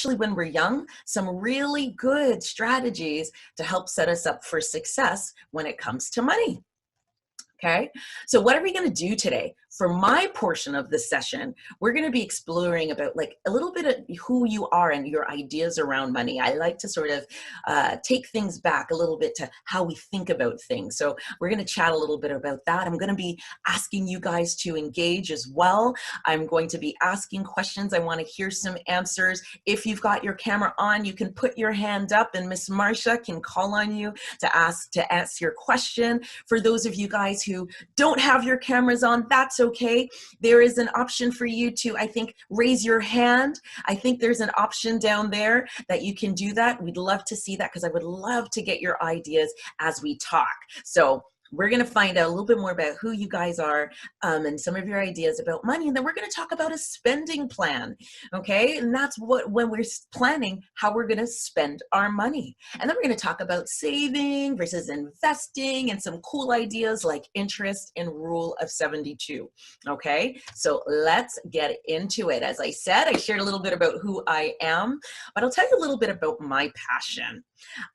especially when we're young, some really good strategies to help set us up for success when it comes to money. Okay, so what are we going to do today? For my portion of this session, we're going to be exploring about like a little bit of who you are and your ideas around money. I like to sort of take things back a little bit to how we think about things. So we're going to chat a little bit about that. I'm going to be asking you guys to engage as well. I'm going to be asking questions. I want to hear some answers. If you've got your camera on, you can put your hand up and Miss Marsha can call on you to ask your question. For those of you guys who don't have your cameras on, that's okay. There is an option for you to, I think, raise your hand. I think there's an option down there that you can do that. We'd love to see that because I would love to get your ideas as we talk. So we're going to find out a little bit more about who you guys are and some of your ideas about money. And then we're going to talk about a spending plan. Okay. And that's when we're planning how we're going to spend our money. And then we're going to talk about saving versus investing and some cool ideas like interest and rule of 72. Okay. So let's get into it. As I said, I shared a little bit about who I am, but I'll tell you a little bit about my passion.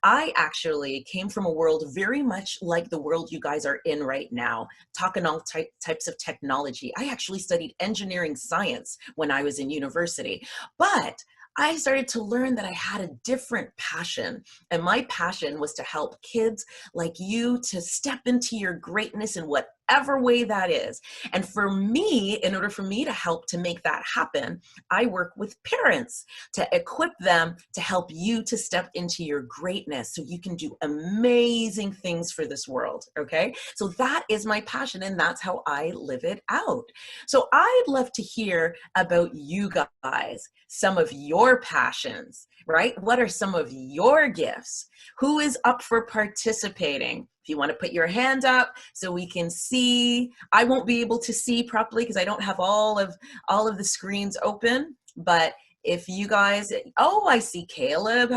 I actually came from a world very much like the world you guys are in right now, talking all types of technology. I actually studied engineering science when I was in university, but I started to learn that I had a different passion, and my passion was to help kids like you to step into your greatness in whatever way that is. And for me, in order for me to help to make that happen, I work with parents to equip them to help you to step into your greatness so you can do amazing things for this world, okay? So that is my passion, and that's how I live it out. So I'd love to hear about you guys, some of your passions, right? What are some of your gifts? Who is up for participating? If you want to put your hand up so we can see. I won't be able to see properly because I don't have all of the screens open, but if you guys, oh, I see Caleb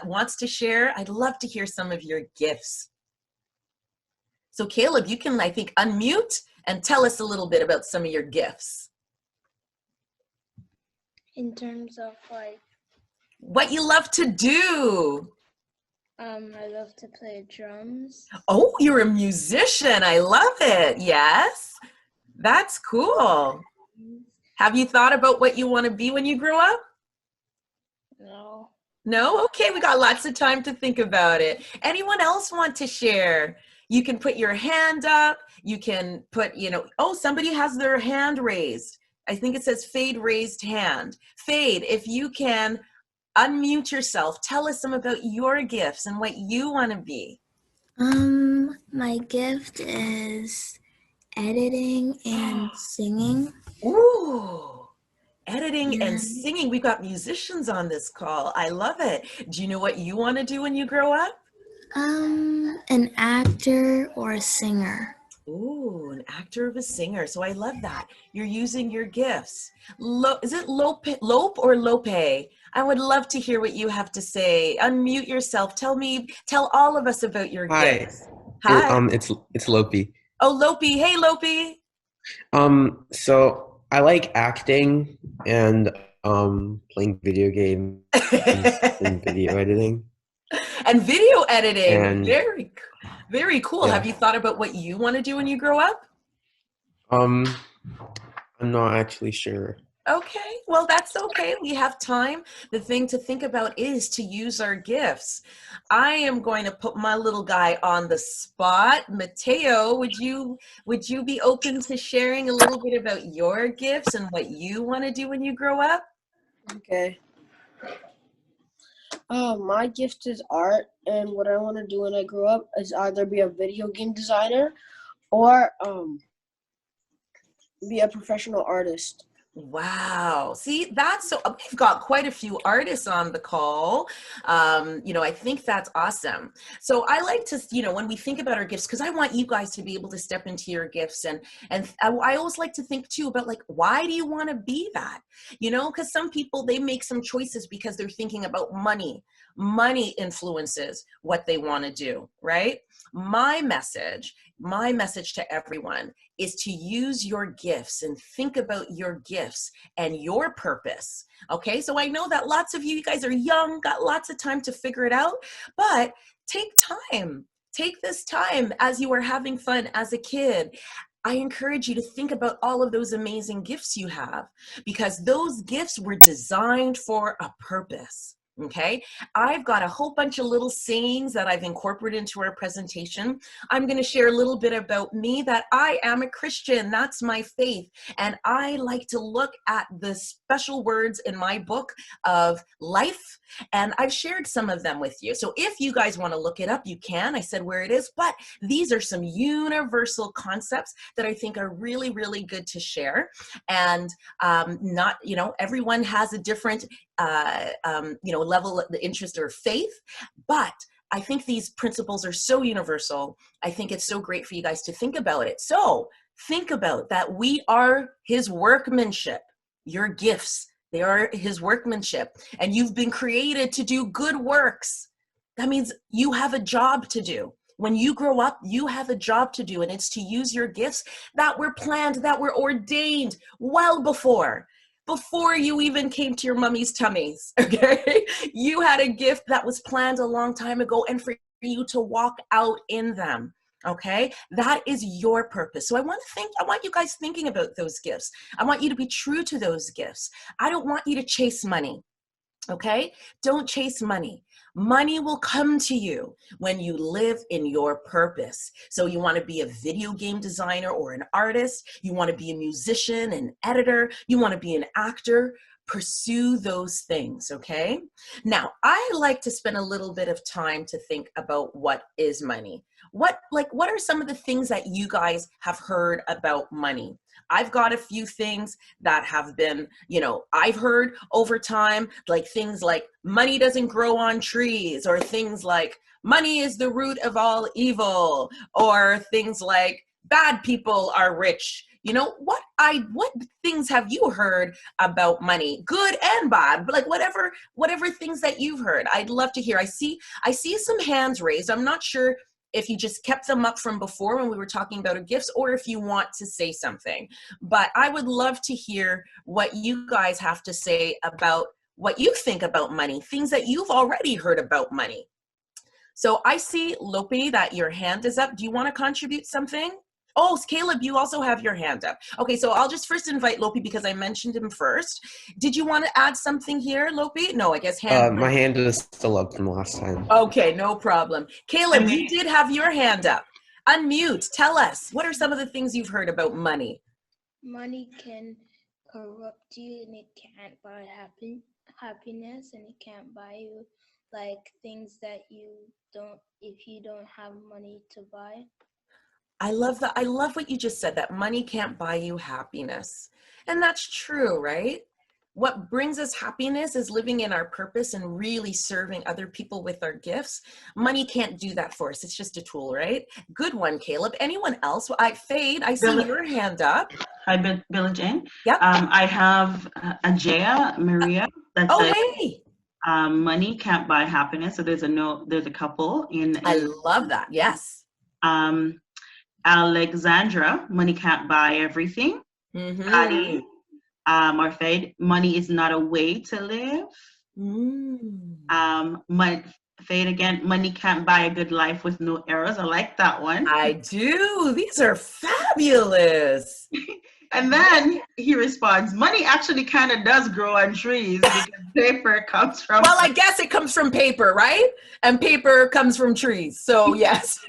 wants to share. I'd love to hear some of your gifts. So Caleb, you can, I think, unmute and tell us a little bit about some of your gifts. In terms of like what you love to do. I love to play drums. Oh, you're a musician. I love it. Yes. That's cool. Have you thought about what you want to be when you grow up? No. No? Okay, we got lots of time to think about it. Anyone else want to share? You can put your hand up. You can put, oh, somebody has their hand raised. I think it says Fade raised hand. Fade, if you can unmute yourself, tell us some about your gifts and what you want to be. My gift is editing and singing. Ooh, editing and singing. We've got musicians on this call. I love it. Do you know what you want to do when you grow up? An actor or a singer. Ooh, an actor or a singer. So I love that. You're using your gifts. Is it Lope or Lope? I would love to hear what you have to say. Unmute yourself. Tell all of us about your gifts. Hi. It's Lope. Oh, Lope. Hey, Lope. So I like acting and playing video games and video editing. And video editing. And, very cool. Yeah. Have you thought about what you want to do when you grow up? I'm not actually sure. Okay, well, that's okay. We have time. The thing to think about is to use our gifts. I am going to put my little guy on the spot. Mateo, would you be open to sharing a little bit about your gifts and what you want to do when you grow up? Okay. My gift is art, and what I want to do when I grow up is either be a video game designer or be a professional artist. Wow. See, we've got quite a few artists on the call. I think that's awesome. So I like to, when we think about our gifts, because I want you guys to be able to step into your gifts. And I always like to think too about like, why do you want to be that? Because some people, they make some choices because they're thinking about money. Money influences what they want to do, right? My message my message to everyone is to use your gifts and think about your gifts and your purpose. Okay, so I know that lots of you guys are young, got lots of time to figure it out, but take time. Take this time as you are having fun as a kid. I encourage you to think about all of those amazing gifts you have, because those gifts were designed for a purpose. Okay, I've got a whole bunch of little sayings that I've incorporated into our presentation. I'm going to share a little bit about me, that I am a Christian. That's my faith. And I like to look at the special words in my book of life, and I've shared some of them with you. So if you guys want to look it up, you can. I said where it is, but these are some universal concepts that I think are really, really good to share. And not, everyone has a different level of the interest or faith, but I think these principles are so universal. I think it's so great for you guys to think about it. So think about that. We are his workmanship. Your gifts, they are his workmanship, and you've been created to do good works. That means you have a job to do. When you grow up, you have a job to do, and it's to use your gifts that were planned, that were ordained well before you even came to your mummy's tummies, okay? You had a gift that was planned a long time ago, and for you to walk out in them, okay? That is your purpose. So I want you guys thinking about those gifts. I want you to be true to those gifts. I don't want you to chase money, okay? Don't chase money. Money will come to you when you live in your purpose. So you want to be a video game designer or an artist. You want to be a musician, an editor. You want to be an actor. Pursue those things, okay? Now, I like to spend a little bit of time to think about what is money. What are some of the things that you guys have heard about money? I've got a few things that have been, I've heard over time, like things like money doesn't grow on trees, or things like money is the root of all evil, or things like bad people are rich. What things have you heard about money, good and bad, like whatever things that you've heard? I'd love to hear. I see some hands raised. I'm not sure if you just kept them up from before when we were talking about our gifts, or if you want to say something. But I would love to hear what you guys have to say about what you think about money, things that you've already heard about money. So I see, Lopi, that your hand is up. Do you want to contribute something? Oh, Caleb, you also have your hand up. Okay, so I'll just first invite Lopi because I mentioned him first. Did you want to add something here, Lopi? No, I guess hand. My hand is still up from last time. Okay, no problem. Caleb, you did have your hand up. Unmute. Tell us, what are some of the things you've heard about money? Money can corrupt you, and it can't buy happiness, and it can't buy you like things that you don't, if you don't have money to buy. I love that. I love what you just said, that money can't buy you happiness. And that's true, right? What brings us happiness is living in our purpose and really serving other people with our gifts. Money can't do that for us. It's just a tool, right? Good one, Caleb. Anyone else? Fade, I see Billie. your hand up. Hi, Billie Jane. Yep. I have Ajaya Maria. That says, hey. money can't buy happiness. So there's a couple in. I love that. Yes. Alexandra, money can't buy everything. Mm-hmm. Patty, or Fade, money is not a way to live. Fade again, money can't buy a good life with no errors. I like that one. I do. These are fabulous. And then he responds, money actually kind of does grow on trees because paper comes from... Well, I guess it comes from paper, right? And paper comes from trees. So yes.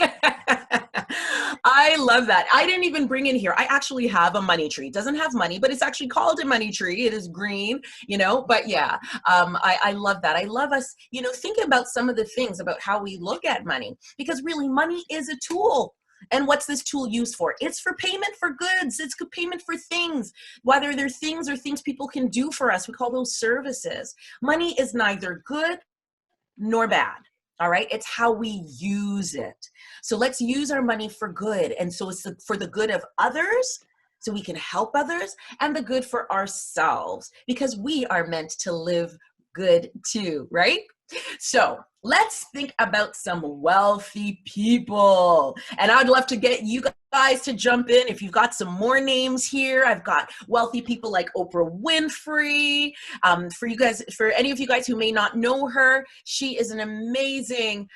I love that. I didn't even bring in here. I actually have a money tree. It doesn't have money, but it's actually called a money tree. It is green, but yeah, I love that. I love us, thinking about some of the things about how we look at money, because really money is a tool. And what's this tool used for? It's for payment for goods. It's payment for things, whether they're things or things people can do for us. We call those services. Money is neither good nor bad. All right. It's how we use it. So let's use our money for good. And so it's for the good of others, so we can help others, and the good for ourselves, because we are meant to live good too, right? So let's think about some wealthy people. And I'd love to get you guys to jump in. If you've got some more names here, I've got wealthy people like Oprah Winfrey. For you guys, for any of you guys who may not know her, she is an amazing,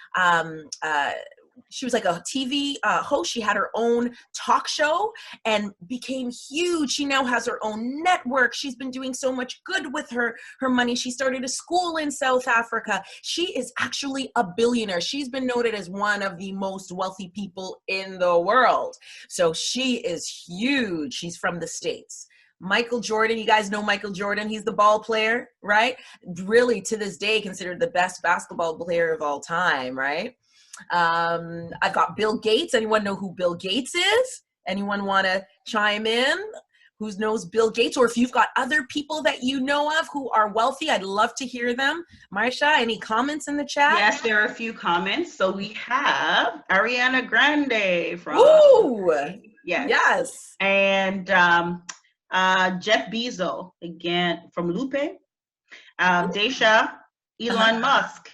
she was like a TV host. She had her own talk show and became huge. She now has her own network. She's been doing so much good with her money. She started a school in South Africa. She is actually a billionaire. She's been noted as one of the most wealthy people in the world. So she is huge. She's from the States. Michael Jordan, you guys know Michael Jordan. He's the ball player, right? Really, to this day, considered the best basketball player of all time, right? I've got Bill Gates. Anyone know who Bill Gates is? Anyone want to chime in? Who knows Bill Gates? Or if you've got other people that you know of who are wealthy, I'd love to hear them. Marsha, any comments in the chat? Yes, there are a few comments. So we have Ariana Grande from. Ooh, yes. Yes. And Jeff Bezos, again, from Lupe. Daisha, Elon Musk.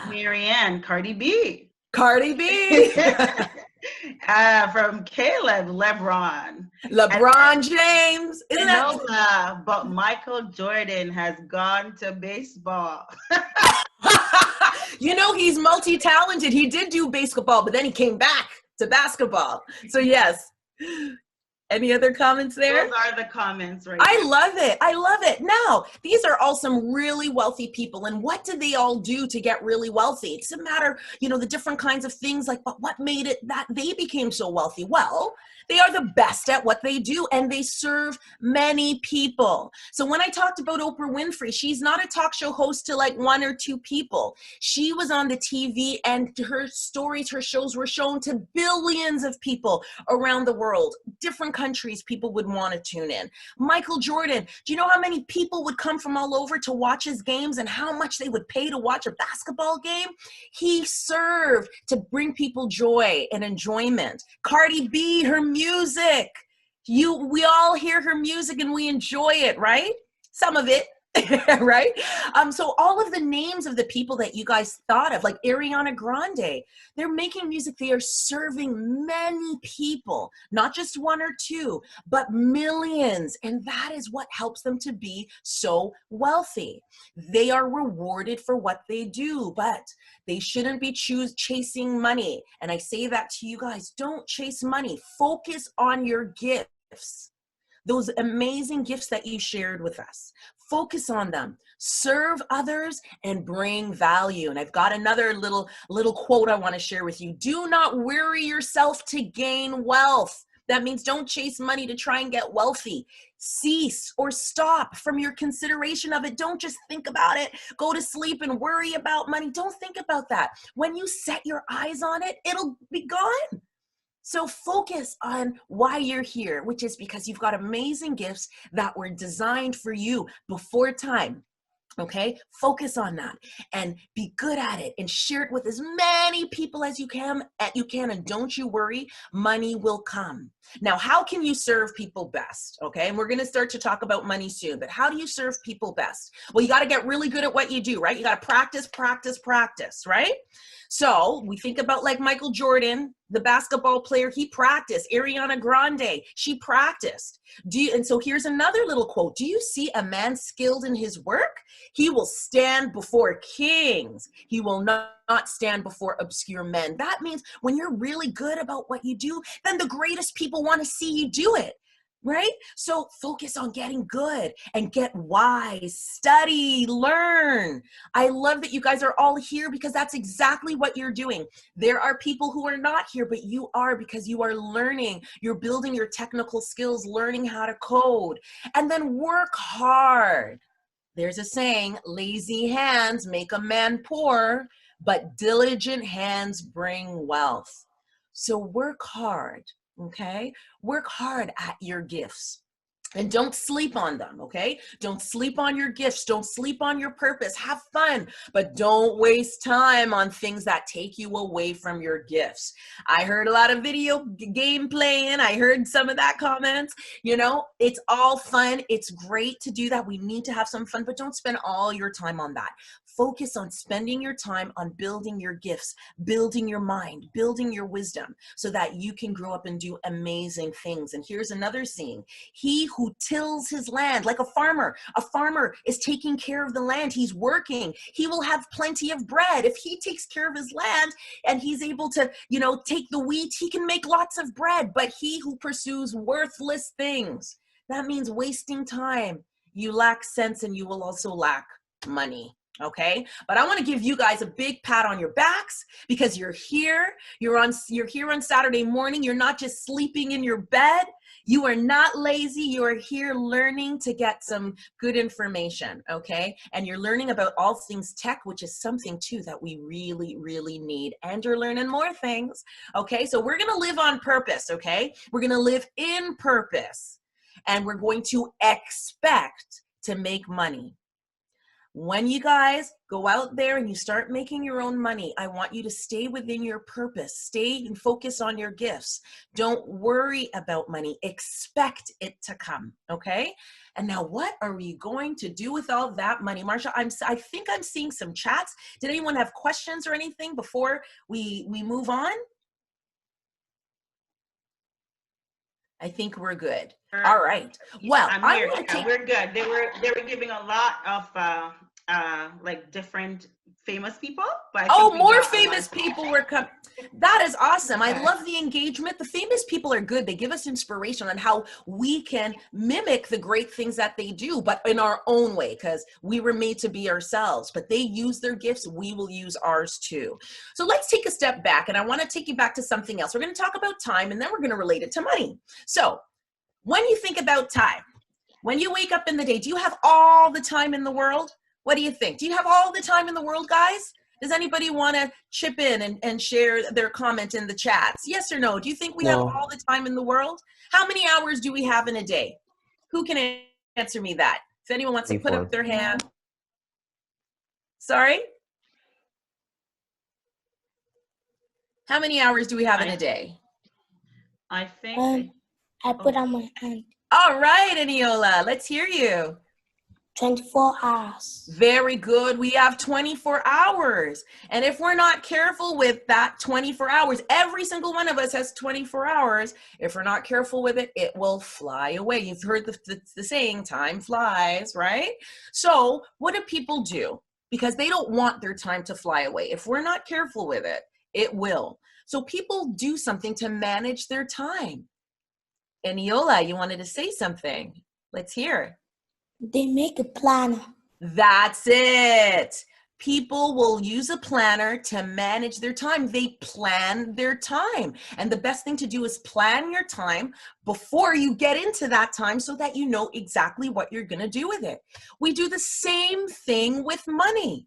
Marianne, Cardi B. Cardi B. From Caleb, LeBron. James. Isn't that? But Michael Jordan has gone to baseball. You know, he's multi-talented. He did do basketball, but then he came back to basketball. So yes. Any other comments there? Those are the comments right I love it. I love it. Now, these are all some really wealthy people. And what did they all do to get really wealthy? It doesn't matter, you know, the different kinds of things, like, but what made it that they became so wealthy? Well, they are the best at what they do, and they serve many people. So when I talked about Oprah Winfrey, she's not a talk show host to like one or two people. She was on the TV, and her stories, her shows were shown to billions of people around the world. Different countries people would want to tune in. Michael Jordan, do you know how many people would come from all over to watch his games and how much they would pay to watch a basketball game? He served to bring people joy and enjoyment. Cardi B, her music. We all hear her music and we enjoy it, right? Some of it. Right? So all of the names of the people that you guys thought of, like Ariana Grande, they're making music. They are serving many people, not just one or two, but millions. And that is what helps them to be so wealthy. They are rewarded for what they do, but they shouldn't be chasing money. And I say that to you guys, don't chase money. Focus on your gifts. Those amazing gifts that you shared with us. Focus on them, serve others, and bring value. And I've got another little quote I want to share with you. Do not weary yourself to gain wealth. That means don't chase money to try and get wealthy. Cease or stop from your consideration of it. Don't just think about it. Go to sleep and worry about money. Don't think about that. When you set your eyes on it, it'll be gone. So focus on why you're here, which is because you've got amazing gifts that were designed for you before time. Okay, focus on that and be good at it and share it with as many people as you can, and don't you worry, money will come. Now, how can you serve people best? Okay, and we're going to start to talk about money soon, but how do you serve people best? Well, you got to get really good at what you do, right? You got to practice, right? So we think about like Michael Jordan, the basketball player, he practiced. Ariana Grande, she practiced. And so here's another little quote. Do you see a man skilled in his work? He will stand before kings. He will not stand before obscure men. That means when you're really good about what you do, then the greatest people want to see you do it. Right? So focus on getting good and get wise, study, learn. I love that you guys are all here because that's exactly what you're doing. There are people who are not here, but you are, because you are learning. You're building your technical skills, learning how to code, and then work hard. There's a saying, lazy hands make a man poor, but diligent hands bring wealth. So work hard. Okay, work hard at your gifts. And don't sleep on them, okay? Don't sleep on your gifts. Don't sleep on your purpose. Have fun, but don't waste time on things that take you away from your gifts. I heard a lot of video game playing. I heard some of that comments. You know, it's all fun. It's great to do that. We need to have some fun, but don't spend all your time on that. Focus on spending your time on building your gifts, building your mind, building your wisdom so that you can grow up and do amazing things. And here's another saying: he who tills his land, like a farmer is taking care of the land. He's working. He will have plenty of bread. If he takes care of his land and he's able to, you know, take the wheat, he can make lots of bread. But he who pursues worthless things, that means wasting time, you lack sense and you will also lack money. Okay, but I want to give you guys a big pat on your backs because you're here. You're here on Saturday morning. You're not just sleeping in your bed. You are not lazy. You are here learning to get some good information. Okay, and you're learning about all things tech, which is something too that we really, really need. And you're learning more things. Okay, so we're gonna live on purpose. Okay, we're gonna live in purpose, and we're going to expect to make money. When you guys go out there and you start making your own money, I want you to stay within your purpose. Stay and focus on your gifts. Don't worry about money. Expect it to come, okay? And now what are we going to do with all that money? Marsha, I think I'm seeing some chats. Did anyone have questions or anything before we move on? I think we're good. All right. Well, I'm here. We're good. They were giving a lot of like different famous people. But more famous people were coming. That is awesome. I love the engagement. The famous people are good. They give us inspiration on how we can mimic the great things that they do, but in our own way, because we were made to be ourselves. But they use their gifts. We will use ours too. So let's take a step back, and I want to take you back to something else. We're going to talk about time, and then we're going to relate it to money. So when you think about time, when you wake up in the day, do you have all the time in the world? What do you think? Do you have all the time in the world, guys? Does anybody want to chip in and share their comment in the chats? Yes or no? Do you think we have all the time in the world? How many hours do we have in a day? Who can answer me that? If anyone wants to put up their hand. Sorry? How many hours do we have in a day? I think. I put on my hand. All right, Eniola, let's hear you. 24 hours. Very good. We have 24 hours. And if we're not careful with that 24 hours, every single one of us has 24 hours. If we're not careful with it, it will fly away. You've heard the saying, time flies, right? So what do people do? Because they don't want their time to fly away. If we're not careful with it, it will. So people do something to manage their time. Eniola, you wanted to say something. Let's hear. They make a planner. That's it. People will use a planner to manage their time. They plan their time. And the best thing to do is plan your time before you get into that time so that you know exactly what you're going to do with it. We do the same thing with money.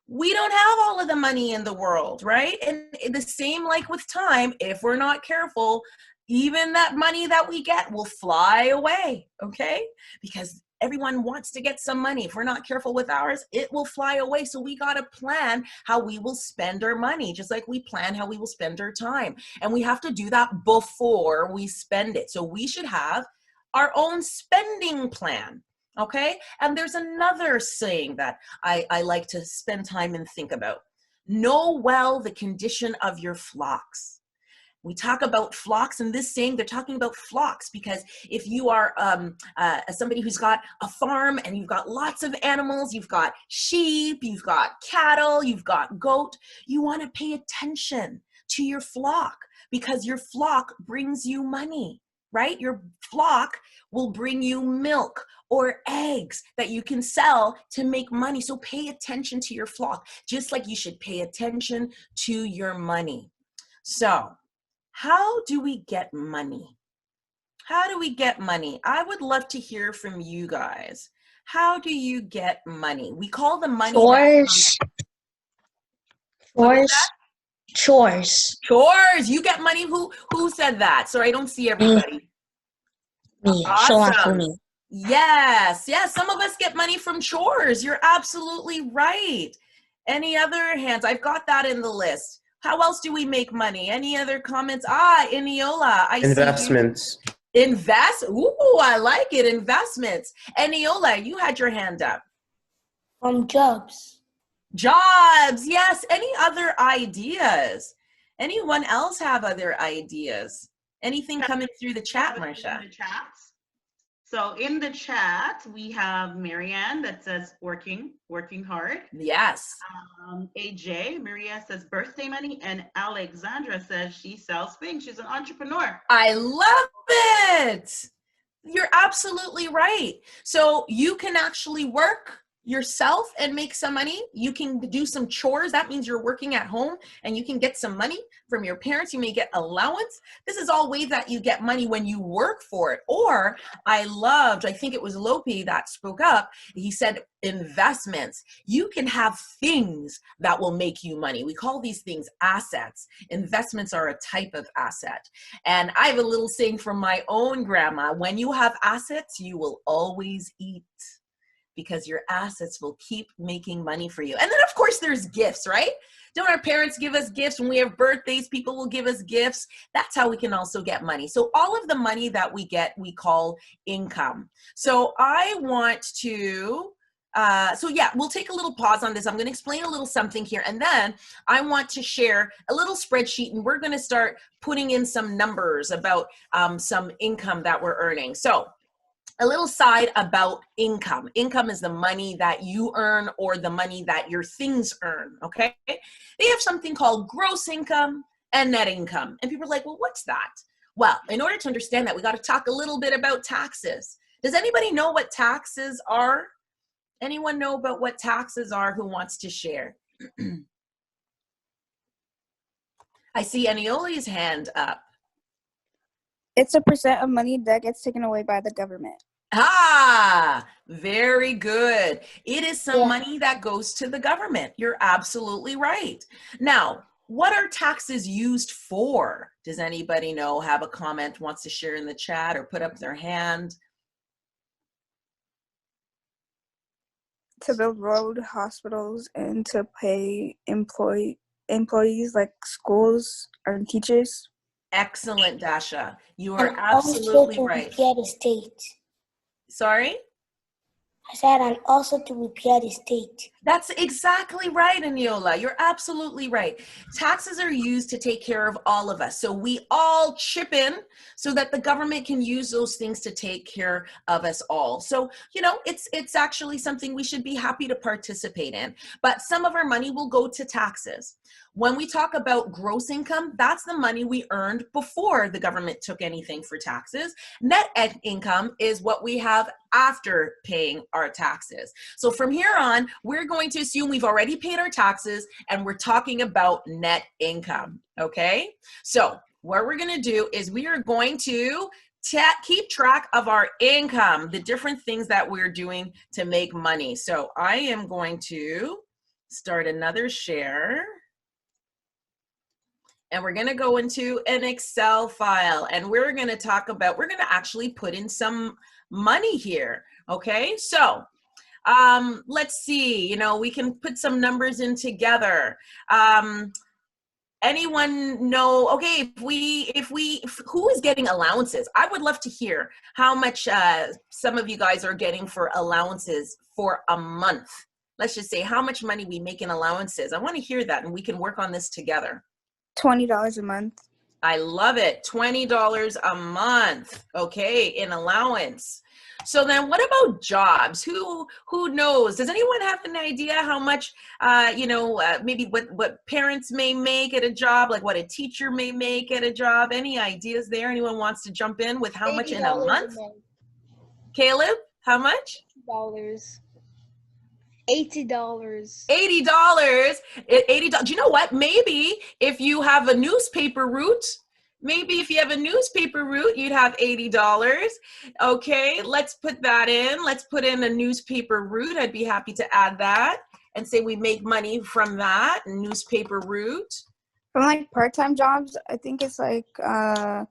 We don't have all of the money in the world, right? And the same like with time, if we're not careful, even that money that we get will fly away, okay? Because everyone wants to get some money. If we're not careful with ours, it will fly away. So we got to plan how we will spend our money, just like we plan how we will spend our time. And we have to do that before we spend it. So we should have our own spending plan, okay? And there's another saying that I like to spend time and think about. Know well the condition of your flocks. We talk about flocks, and this saying, they're talking about flocks because if you are somebody who's got a farm and you've got lots of animals, you've got sheep, you've got cattle, you've got goat, you want to pay attention to your flock because your flock brings you money, right? Your flock will bring you milk or eggs that you can sell to make money. So pay attention to your flock, just like you should pay attention to your money. So, how do we get money? How do we get money? I would love to hear from you guys. How do you get money? We call the money Chores. Chores. You get money. Who said that? Sorry, I don't see everybody. Show and Awesome. me. Yes, yes. Some of us get money from chores. You're absolutely right. Any other hands? I've got that in the list. How else do we make money? Any other comments? Eniola, I see you. Investments. Invest. Ooh, I like it. Investments. Eniola, you had your hand up. From jobs. Jobs. Yes. Any other ideas? Anyone else have other ideas? Anything coming through the chat, Marsha? In the chat. So in the chat, we have Marianne that says working hard. Yes. AJ, Maria says birthday money, and Alexandra says she sells things. She's an entrepreneur. I love it. You're absolutely right. So you can actually work yourself and make some money. You can do some chores. That means you're working at home and you can get some money from your parents. You may get allowance. This is all ways that you get money when you work for it. Or I think it was Lopi that spoke up. He said investments. You can have things that will make you money. We call these things assets. Investments are a type of asset. And I have a little saying from my own grandma: when you have assets, you will always eat, because your assets will keep making money for you. And then of course there's gifts, right? Don't our parents give us gifts? When we have birthdays, people will give us gifts. That's how we can also get money. So all of the money that we get, we call income. So I want to, we'll take a little pause on this. I'm gonna explain a little something here, and then I want to share a little spreadsheet, and we're gonna start putting in some numbers about some income that we're earning. So a little side about income. Income is the money that you earn or the money that your things earn, okay? They have something called gross income and net income. And people are like, well, what's that? Well, in order to understand that, we got to talk a little bit about taxes. Does anybody know what taxes are? Anyone know about what taxes are who wants to share? I see Anioli's hand up. It's a percent of money that gets taken away by the government. Very good. It is some money that goes to the government. You're absolutely right. Now, what are taxes used for? Does anybody know, have a comment, wants to share in the chat or put up their hand? To build road, hospitals, and to pay employees like schools or teachers. Excellent, Dasha. You are And absolutely also to right. repair the state. Sorry? I said, and also to repair the state. That's exactly right, Aniola. You're absolutely right. Taxes are used to take care of all of us. So we all chip in so that the government can use those things to take care of us all. So, you know, it's actually something we should be happy to participate in. But some of our money will go to taxes. When we talk about gross income, that's the money we earned before the government took anything for taxes. Net income is what we have after paying our taxes. So from here on, we're going to assume we've already paid our taxes and we're talking about net income, okay? So what we're gonna do is we are going to keep track of our income, the different things that we're doing to make money. So I am going to start another share. And we're gonna go into an Excel file and we're gonna actually put in some money here, okay? So let's see, you know, we can put some numbers in together. Anyone know, okay, who is getting allowances? I would love to hear how much some of you guys are getting for allowances for a month. Let's just say how much money we make in allowances. I wanna hear that and we can work on this together. $20 a month. I love it. $20 a month, okay, in allowance. So then what about jobs? Who knows? Does anyone have an idea how much, maybe what parents may make at a job, like what a teacher may make at a job? Any ideas there? Anyone wants to jump in with how much in a month? Caleb, how much? $80. $80. $80. $80. Do you know what? Maybe if you have a newspaper route, you'd have $80. Okay, let's put that in. Let's put in a newspaper route. I'd be happy to add that and say we make money from that newspaper route. From like part-time jobs, I think it's like $400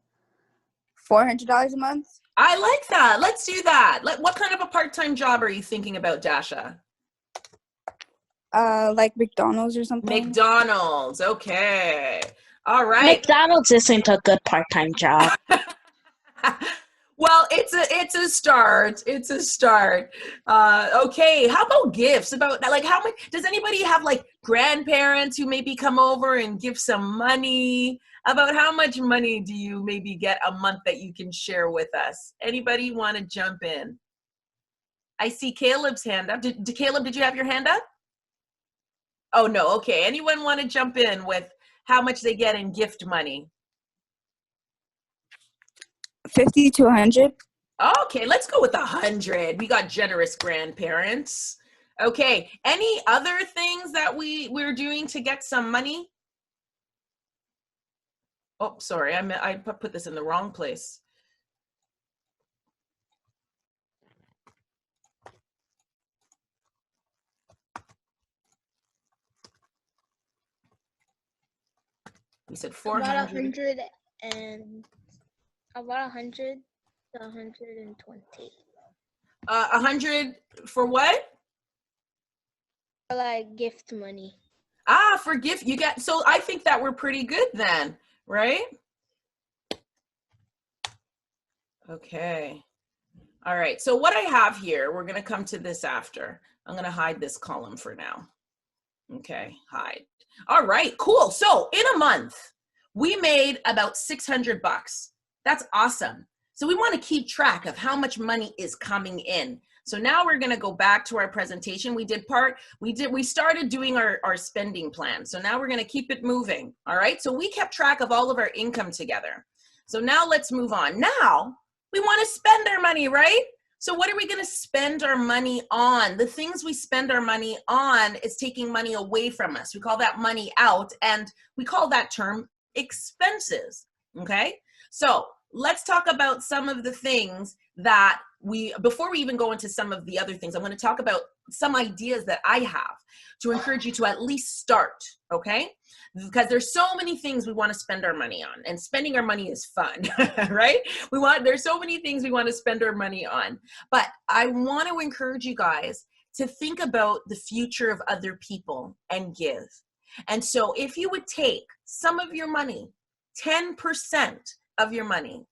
a month. I like that. Let's do that. What kind of a part-time job are you thinking about, Dasha? Like McDonald's or something. McDonald's. Okay. All right. McDonald's isn't a good part-time job. Well, it's a start. It's a start. Okay. How about gifts? About like how much does anybody have like grandparents who maybe come over and give some money? About how much money do you maybe get a month that you can share with us? Anybody want to jump in? I see Caleb's hand up. Caleb, did you have your hand up? Oh no. Okay. Anyone want to jump in with how much they get in gift money? 50 to 100. Okay, let's go with 100. We got generous grandparents. Okay, any other things that we're doing to get some money? Oh, sorry, I put this in the wrong place. We said 400. About 100 and about 100 to 120. 100 for what? For like gift money. Ah, for gift you get. So I think that we're pretty good then, right? Okay. All right. So what I have here, we're going to come to this after. I'm going to hide this column for now. Okay, hide. All right, cool. So in a month, we made about 600 bucks. That's awesome. So we want to keep track of how much money is coming in. So now we're going to go back to our presentation. We started doing our spending plan. So now we're going to keep it moving. All right. So we kept track of all of our income together. So now let's move on. Now we want to spend our money, right? So what are we going to spend our money on? The things we spend our money on is taking money away from us. We call that money out, and we call that term expenses, okay? So let's talk about some of the things that before we even go into some of the other things, I'm going to talk about some ideas that I have to encourage you to at least start, okay? Because there's so many things we want to spend our money on, and spending our money is fun, right? There's so many things we want to spend our money on, but I want to encourage you guys to think about the future of other people and give. And so if you would take some of your money, 10% of your money,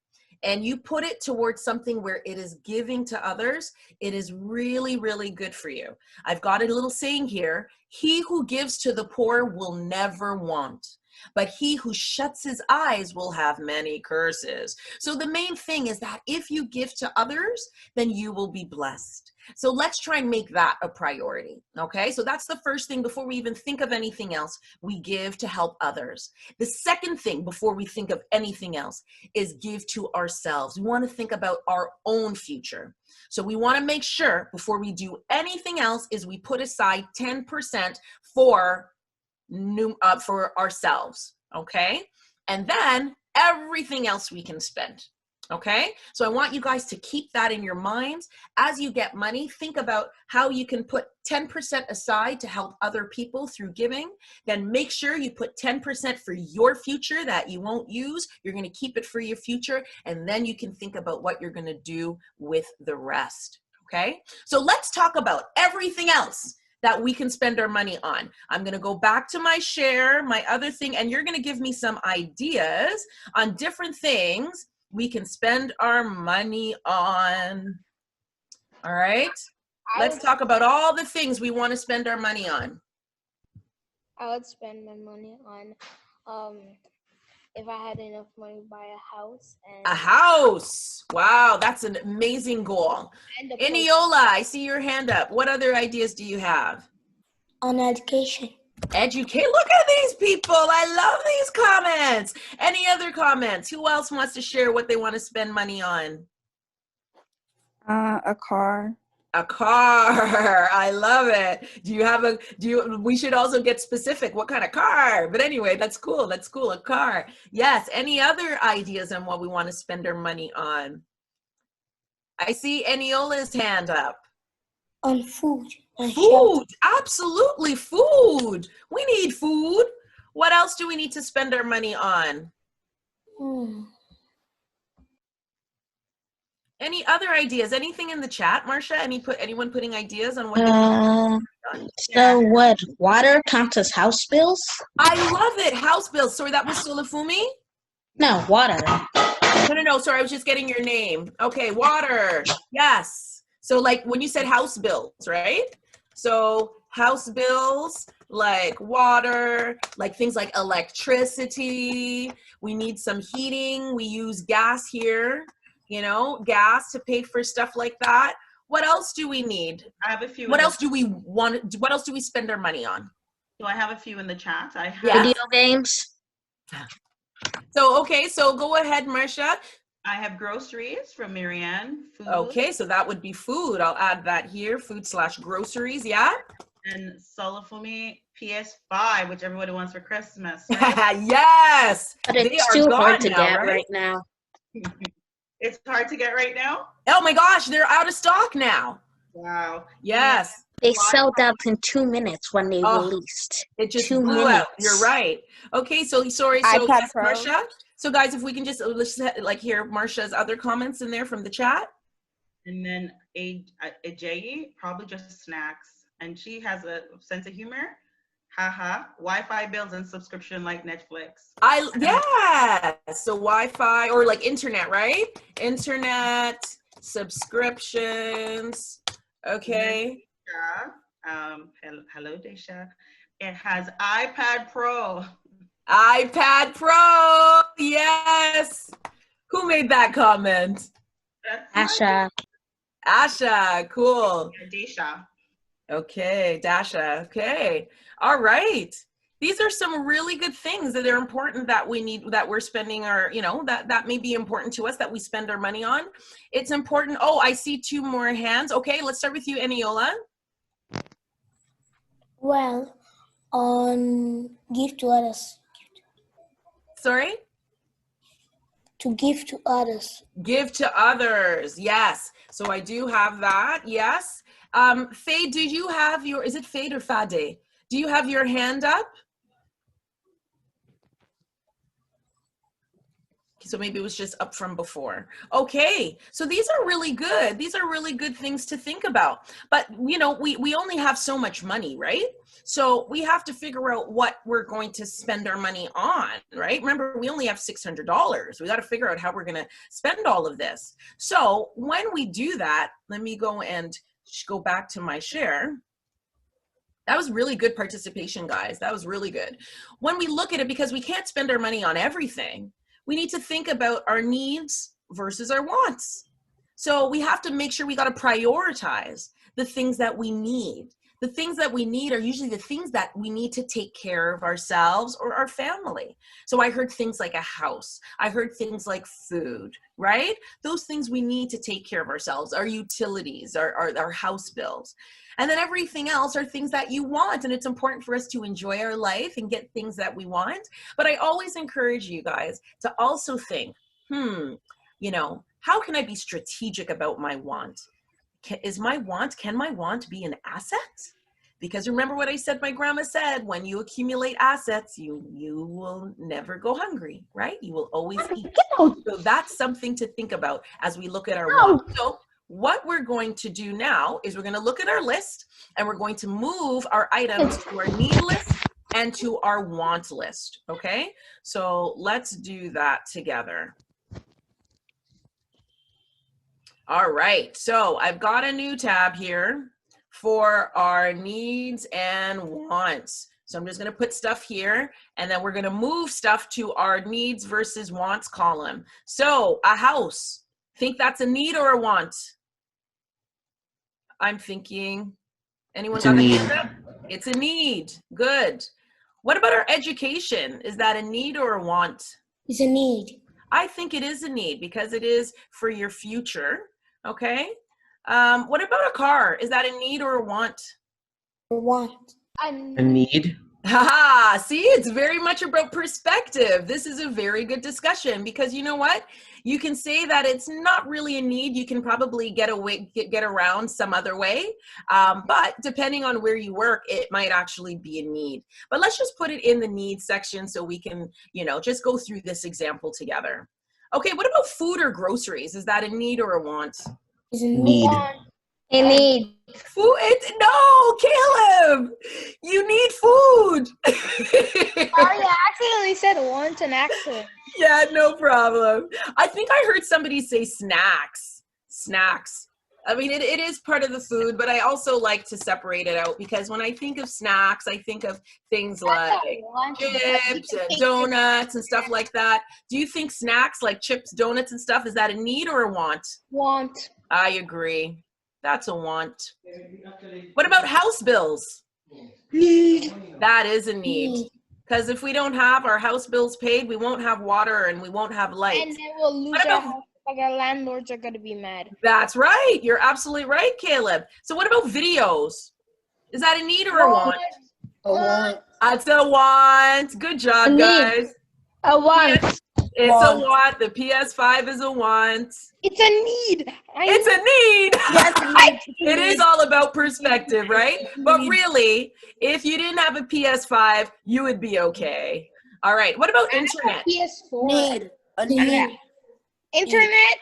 and you put it towards something where it is giving to others, it is really, really good for you. I've got a little saying here: he who gives to the poor will never want, but he who shuts his eyes will have many curses. So the main thing is that if you give to others, then you will be blessed. So let's try and make that a priority, okay? So that's the first thing before we even think of anything else. We give to help others. The second thing before we think of anything else is give to ourselves. We want to think about our own future. So we want to make sure before we do anything else is we put aside 10% for ourselves, okay? And then everything else we can spend. Okay, so I want you guys to keep that in your minds. As you get money, think about how you can put 10% aside to help other people through giving. Then make sure you put 10% for your future that you won't use. You're going to keep it for your future, and then you can think about what you're going to do with the rest. Okay, so let's talk about everything else that we can spend our money on. I'm going to go back to my share, my other thing, and you're going to give me some ideas on different things we can spend our money on. All right, let's talk about all the things we want to spend our money on. I would spend my money on if I had enough money to buy a house. And a house. Wow, that's an amazing goal. Eniola, I see your hand up. What other ideas do you have? On education. Educate. Look at these people. I love these comments. Any other comments? Who else wants to share what they want to spend money on? A car. A car. I love it. We should also get specific. What kind of car? But anyway, that's cool. That's cool. A car. Yes. Any other ideas on what we want to spend our money on? I see Eniola's hand up. On food. Food, absolutely, food. We need food. What else do we need to spend our money on? Any other ideas? Anything in the chat, Marsha? Anyone putting ideas on what they done? So what? Water counts as house bills? I love it. House bills. Sorry, that was Solifumi? No, water. No. Sorry, I was just getting your name. Okay, water. Yes. So like when you said house bills, right? So house bills, like water, like things like electricity. We need some heating. We use gas here, you know, gas to pay for stuff like that. What else do we need? I have a few. What else do we want? What else do we spend our money on? So I have a few in the chat. I have Video games. So, okay, so go ahead, Marsha. I have groceries from Marianne. Food. Okay, so that would be food. I'll add that here, food/groceries, yeah? And Solifumi PS5, which everybody wants for Christmas. Right? Yes! But They it's are too gone hard to now, get right? right now. It's hard to get right now? Oh my gosh, they're out of stock now. Wow. Yes. They sold out in 2 minutes when they released. It just 2 blew out. minutes. You're right. Okay, so sorry, so iPad yes, Pro. Marsha. So guys, if we can just let's like hear Marsha's other comments in there from the chat. And then Ajayi, probably just snacks. And she has a sense of humor. Haha. Wi-Fi bills and subscription like Netflix. Yeah. So Wi-Fi or like internet, right? Internet, subscriptions. Okay. Hello, Desha. It has iPad Pro. iPad Pro. Yes. Who made that comment? Asha. Asha. Cool. Desha. Okay. Dasha. Okay. All right. These are some really good things that are important that we need, that we're spending our, you know, that may be important to us, that we spend our money on. It's important. Oh, I see 2 more hands. Okay. Let's start with you, Eniola. Well, on give to others. Sorry? To give to others. Give to others. Yes. So I do have that. Yes. Faye, do you have your, is it Fade or Fade? Do you have your hand up? So maybe it was just up from before. Okay, so these are really good. These are really good things to think about. But, you know, we only have so much money, right? So we have to figure out what we're going to spend our money on, right? Remember, we only have $600. We got to figure out how we're going to spend all of this. So when we do that, let me go and go back to my share. That was really good participation, guys. That was really good. When we look at it, because we can't spend our money on everything, we need to think about our needs versus our wants. So we have to make sure we got to prioritize the things that we need. The things that we need are usually the things that we need to take care of ourselves or our family. So I heard things like a house. I heard things like food, right? Those things we need to take care of ourselves, our utilities, our house bills. And then everything else are things that you want. And it's important for us to enjoy our life and get things that we want. But I always encourage you guys to also think, you know, how can I be strategic about my want? Can my want be an asset? Because remember what I said, my grandma said, when you accumulate assets, you will never go hungry, right? You will always eat. So that's something to think about as we look at our wants. So what we're going to do now is we're going to look at our list and we're going to move our items to our need list and to our want list, okay? So let's do that together. All right, so I've got a new tab here for our needs and wants. So I'm just gonna put stuff here and then we're gonna move stuff to our needs versus wants column. So a house, think that's a need or a want? I'm thinking, anyone got a need? It's a need, good. What about our education? Is that a need or a want? It's a need. I think it is a need because it is for your future, okay? What about a car? Is that a need or a want? A want. A need. Haha, see, it's very much about perspective. This is a very good discussion because you know what? You can say that it's not really a need. You can probably get around some other way. But depending on where you work, it might actually be a need. But let's just put it in the needs section so we can, you know, just go through this example together. Okay, what about food or groceries? Is that a need or a want? Is a Need. I need. Food? No, Caleb, you need food. Oh yeah, I accidentally said want an accident. Yeah, no problem. I think I heard somebody say snacks. Snacks. I mean, it is part of the food, but I also like to separate it out because when I think of snacks, I think of things like chips and donuts and stuff like that. Do you think snacks like chips, donuts, and stuff, is that a need or a want? Want. I agree. That's a want. What about house bills? Need. That is a need. Because if we don't have our house bills paid, we won't have water and we won't have lights. And then we'll lose What our about- house because our landlords are gonna be mad. That's right. You're absolutely right, Caleb. So what about videos? Is that a need or a want? A want. That's a want. Good job, A need. guys. A want. It's Want. a want. The PS5 is a want. It's a need. It's a need. Yes, It is all about perspective, right? But really, if you didn't have a PS5, you would be okay. All right. What about internet? PS4. Need. A need. Internet.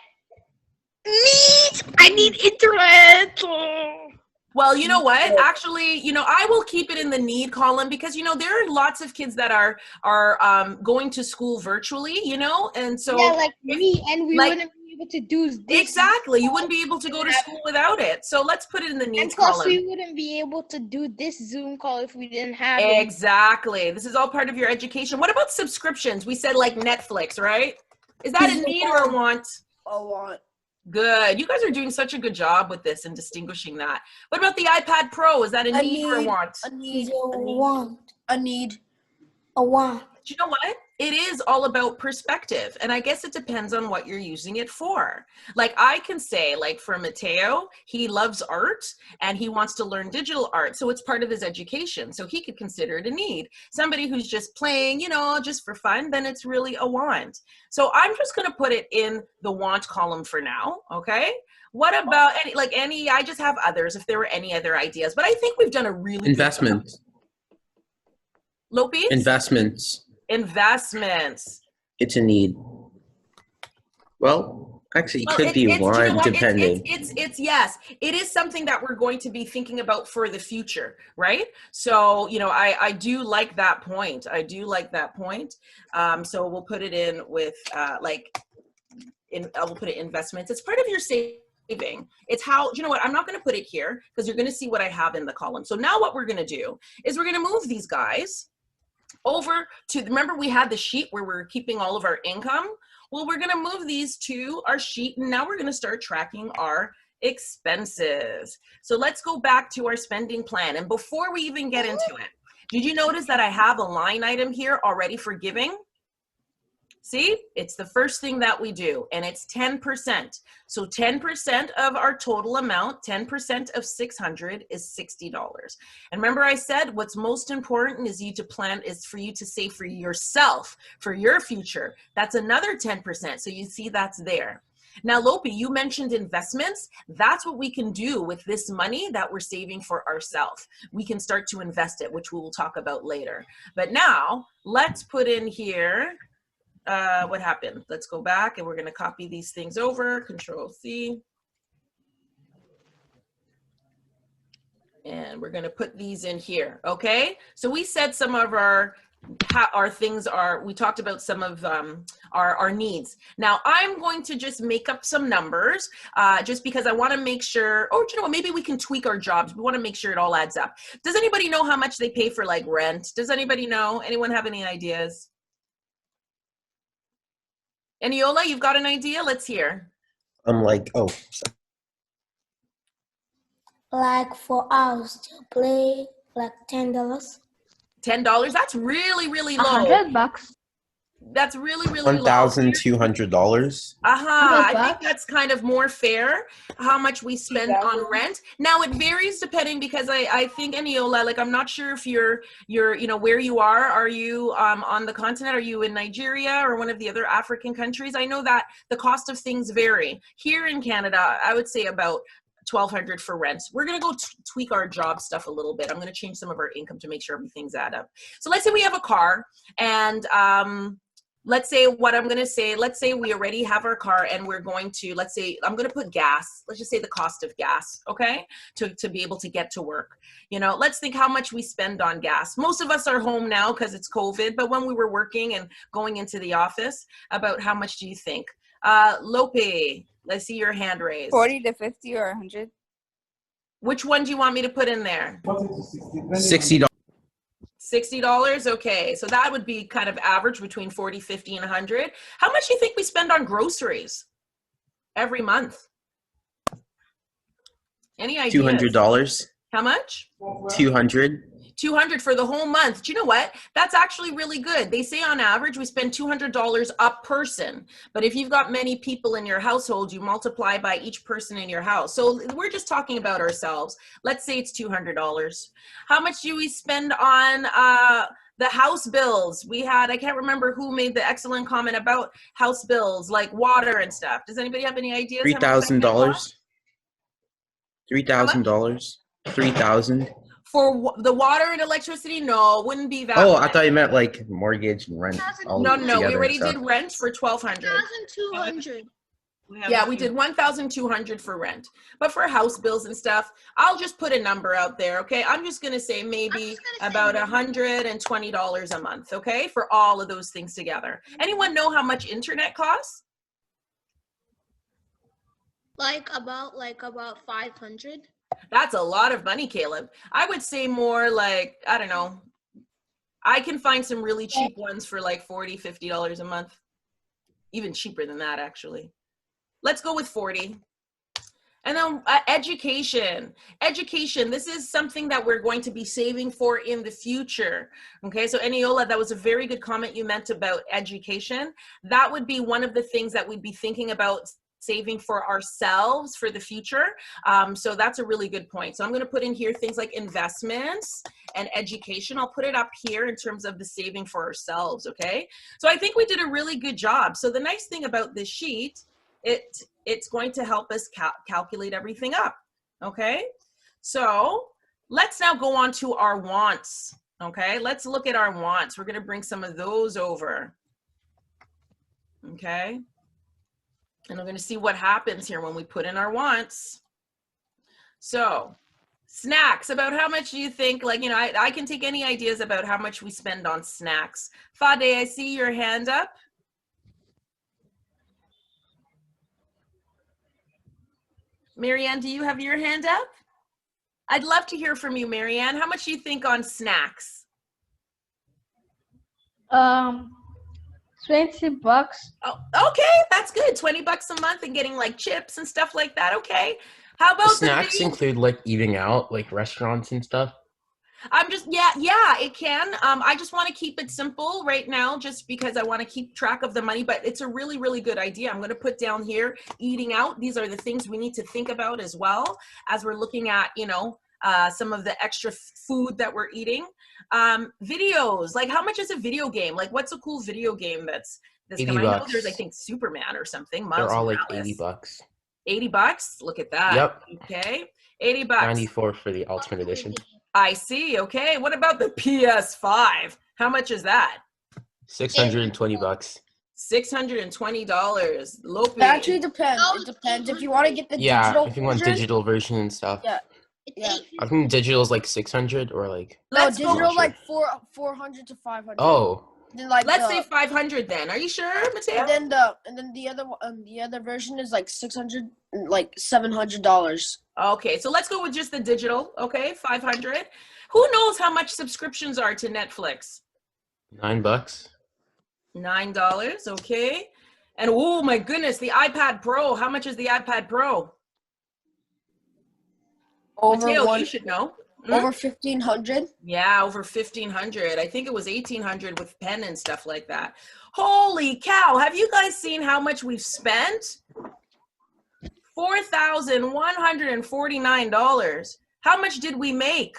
Need. I need internet. Well, you know what? Actually, I will keep it in the need column because, there are lots of kids that are going to school virtually, and so Yeah, like me, and we wouldn't be able to do this. Exactly. You wouldn't be able to go to school without it. So let's put it in the And needs plus, column. we wouldn't be able to do this Zoom call if we didn't have it. Exactly. This is all part of your education. What about subscriptions? We said like Netflix, right? Is that a need or a want? A want. Good. You guys are doing such a good job with this and distinguishing that. What about the iPad Pro? Is that a need or a want? A need. Is a want. A need. A want. But you know what? It is all about perspective. And I guess it depends on what you're using it for. Like I can say, like for Mateo, he loves art and he wants to learn digital art. So it's part of his education. So he could consider it a need. Somebody who's just playing, just for fun, then it's really a want. So I'm just going to put it in the want column for now. Okay. What about any, I just have others if there were any other ideas, but I think we've done a really Investments. Lopi? Investments. Investments. It's a need. Well, actually, it Well, could be you know one, what? depending. It's yes. It is something that we're going to be thinking about for the future, right? So, I do like that point. I do like that point. So we'll put it in with we'll put it investments. It's part of your saving. It's how, you know what? I'm not going to put it here because you're going to see what I have in the column. So now what we're going to do is we're going to move these guys over to, remember we had the sheet where we're keeping all of our income? Well, we're gonna move these to our sheet and now we're gonna start tracking our expenses. So let's go back to our spending plan. And before we even get into it, did you notice that I have a line item here already for giving? See, it's the first thing that we do, and it's 10%. So 10% of our total amount, 10% of 600 is $60. And remember I said what's most important is for you to save for yourself, for your future. That's another 10%. So you see that's there. Now, Lopi, you mentioned investments. That's what we can do with this money that we're saving for ourselves. We can start to invest it, which we will talk about later. But now let's put in here, what happened? Let's go back and we're going to copy these things over, Control C. And we're going to put these in here. Okay. So we said some of our things are, we talked about some of our needs. Now I'm going to just make up some numbers just because I want to make sure, maybe we can tweak our jobs. We want to make sure it all adds up. Does anybody know how much they pay for like rent? Does anybody know? Anyone have any ideas? Eniola, you've got an idea? Let's hear. I'm like, oh. Like for hours to play, like $10. $10? That's really, really low. $100. That's really, really low. $1,200. I think that's kind of more fair, how much we spend on rent. Now it varies depending, because I think, Eniola, like I'm not sure if you're where you are. Are you on the continent? Are you in Nigeria or one of the other African countries? I know that the cost of things vary. Here in Canada, I would say about $1,200 for rents. We're going to go tweak our job stuff a little bit. I'm going to change some of our income to make sure everything's add up. So let's say we have a car and let's say what I'm going to say, let's say we already have our car and we're going to, let's say, I'm going to put gas, let's just say the cost of gas, okay, to be able to get to work. You know, let's think how much we spend on gas. Most of us are home now because it's COVID, but when we were working and going into the office, about how much do you think? Lope, let's see your hand raised. 40 to 50 or 100. Which one do you want me to put in there? $60. $60, okay. So that would be kind of average between 40, 50, and 100. How much do you think we spend on groceries every month? Any ideas? $200. How much? 200. 200 for the whole month. Do you know what? That's actually really good. They say on average we spend $200 a person. But if you've got many people in your household, you multiply by each person in your house. So we're just talking about ourselves. Let's say it's $200. How much do we spend on the house bills? We had, I can't remember who made the excellent comment about house bills, like water and stuff. Does anybody have any ideas? $3,000. $3,000. 3,000. For the water and electricity? No, wouldn't be that Oh, much. I thought you meant like mortgage and rent. No, we already did rent for $1,200. 1,200. Yeah, we did 1,200 for rent. But for house bills and stuff, I'll just put a number out there, okay? I'm just going to say maybe about $120 a month, okay? For all of those things together. Anyone know how much internet costs? Like about 500. That's a lot of money, Caleb. I would say more like, I don't know. I can find some really cheap ones for like $40, $50 a month. Even cheaper than that, actually. Let's go with 40. And then education. Education, this is something that we're going to be saving for in the future. Okay, so Eniola, that was a very good comment you meant about education. That would be one of the things that we'd be thinking about saving for ourselves for the future. So that's a really good point. So I'm going to put in here things like investments and education. I'll put it up here in terms of the saving for ourselves, okay? So I think we did a really good job. So the nice thing about this sheet, it's going to help us calculate everything up, okay? So let's now go on to our wants, okay? Let's look at our wants. We're going to bring some of those over, okay? And we're going to see what happens here when we put in our wants. So snacks, about how much do you think, like, you know, I can take any ideas about how much we spend on snacks. Fade, I see your hand up. Marianne, do you have your hand up? I'd love to hear from you, Marianne. How much do you think on snacks? 20 bucks. Oh, okay, that's good. 20 bucks a month and getting like chips and stuff like that. Okay. How about snacks include like eating out, like restaurants and stuff? I'm just, yeah, it can. I just want to keep it simple right now just because I want to keep track of the money, but it's a really, really good idea. I'm going to put down here, eating out. These are the things we need to think about as well as we're looking at, you know, some of the extra food that we're eating. Videos, like how much is a video game? Like what's a cool video game that's coming? I know there's, I think, Superman or something. They're all Morales. like 80 bucks. 80 bucks? Look at that. Yep. Okay. 80 bucks. 94 for the Ultimate Edition. I see. Okay. What about the PS5? How much is that? 620 bucks. $620. Lope. It actually depends. It depends if you want to get the digital if you want version, digital version and stuff. Yeah. I think digital is like 600 or like. No, digital like 400 to 500. Oh. Then like let's say 500 then. Are you sure, Mateo? And then the other version is like 600, like $700. Okay, so let's go with just the digital. Okay, 500. Who knows how much subscriptions are to Netflix? $9. $9. Okay, and oh my goodness, the iPad Pro. How much is the iPad Pro? Mateo, you should know. Over 1,500. Yeah, over 1,500. I think it was 1,800 with pen and stuff like that. Holy cow! Have you guys seen how much we've spent? $4,149. How much did we make?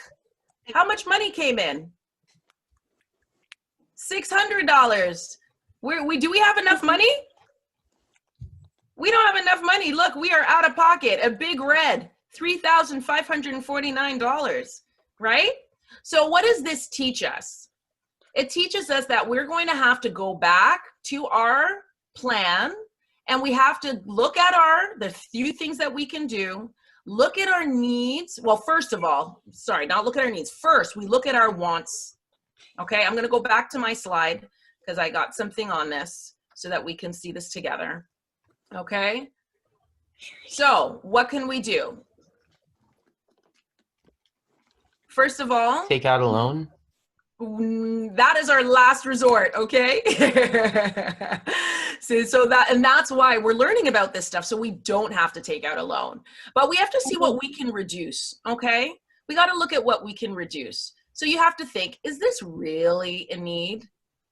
How much money came in? $600. Do we have enough money? We don't have enough money. Look, we are out of pocket. A big red. $3,549, right? So what does this teach us? It teaches us that we're going to have to go back to our plan, and we have to look at the few things that we can do, look at our needs. Well, first of all, sorry, not look at our needs. First, we look at our wants. Okay, I'm going to go back to my slide because I got something on this so that we can see this together. Okay, so what can we do? First of all, Take out a loan. That is our last resort, okay? so that's why we're learning about this stuff, so we don't have to take out a loan. But we have to see what we can reduce, okay? We got to look at what we can reduce. So you have to think, is this really a need,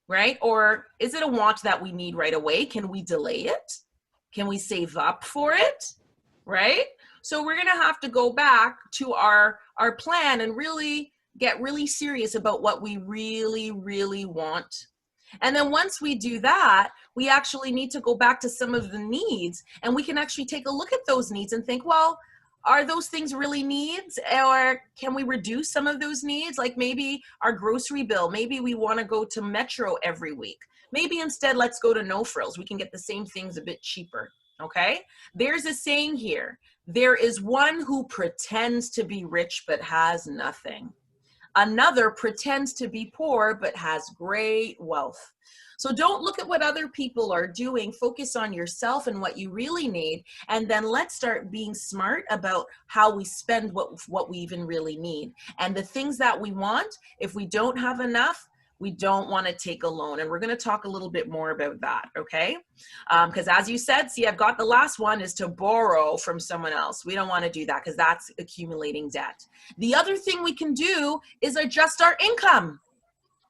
right? Or is it a want that we need right away? Can we delay it? Can we save up for it, right? So we're gonna have to go back to our plan and really get really serious about what we really, really want. And then once we do that, we actually need to go back to some of the needs, and we can actually take a look at those needs and think, well, are those things really needs, or can we reduce some of those needs? Like maybe our grocery bill, maybe we want to go to Metro every week. Maybe instead, let's go to No Frills. We can get the same things a bit cheaper, okay? There's a saying here, there is one who pretends to be rich but has nothing. Another pretends to be poor but has great wealth. So don't look at what other people are doing. Focus on yourself and what you really need. And then let's start being smart about how we spend what we even really need. And the things that we want, if we don't have enough, we don't want to take a loan. And we're going to talk a little bit more about that, okay? Because as you said, see, I've got the last one is to borrow from someone else. We don't want to do that because that's accumulating debt. The other thing we can do is adjust our income.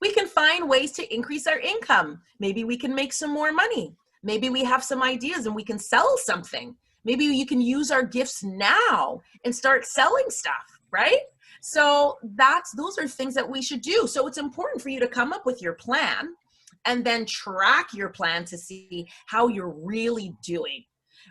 We can find ways to increase our income. Maybe we can make some more money. Maybe we have some ideas and we can sell something. Maybe you can use our gifts now and start selling stuff, right? So those are things that we should do. So it's important for you to come up with your plan and then track your plan to see how you're really doing,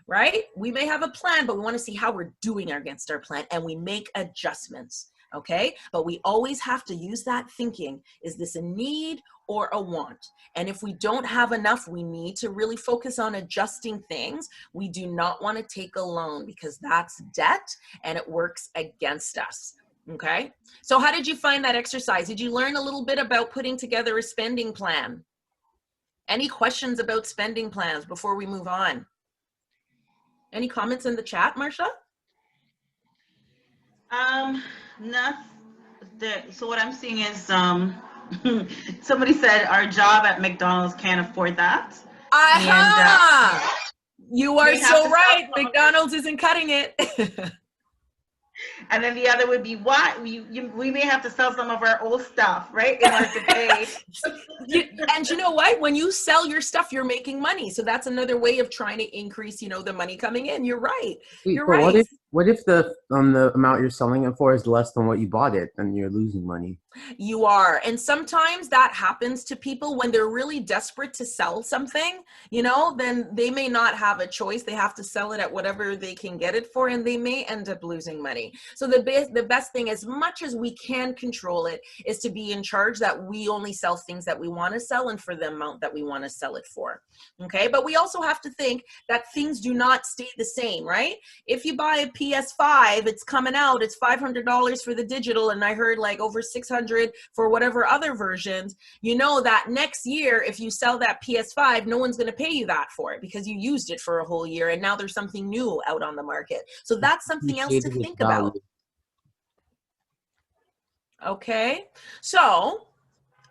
right? We may have a plan, but we want to see how we're doing against our plan, and we make adjustments, okay? But we always have to use that thinking, is this a need or a want? And if we don't have enough, we need to really focus on adjusting things. We do not want to take a loan because that's debt and it works against us. Okay, so how did you find that exercise? Did you learn a little bit about putting together a spending plan? Any questions about spending plans before we move on? Any comments in the chat, Marsha? So what I'm seeing is somebody said our job at McDonald's can't afford that. Aha! You are so right. McDonald's isn't cutting it. And then the other would be why we may have to sell some of our old stuff, right, in order to pay. And you know what? When you sell your stuff, you're making money. So that's another way of trying to increase, the money coming in. You're right. You're right. What if the amount you're selling it for is less than what you bought it, then you're losing money? You are. And sometimes that happens to people when they're really desperate to sell something, then they may not have a choice. They have to sell it at whatever they can get it for, and they may end up losing money. So the best thing, as much as we can control it, is to be in charge that we only sell things that we want to sell and for the amount that we want to sell it for. Okay. But we also have to think that things do not stay the same, right? If you buy a PS5, it's coming out, it's $500 for the digital, and I heard like over $600 for whatever other versions, that next year, if you sell that PS5, no one's going to pay you that for it because you used it for a whole year, and now there's something new out on the market. So that's something else to think about. Okay, so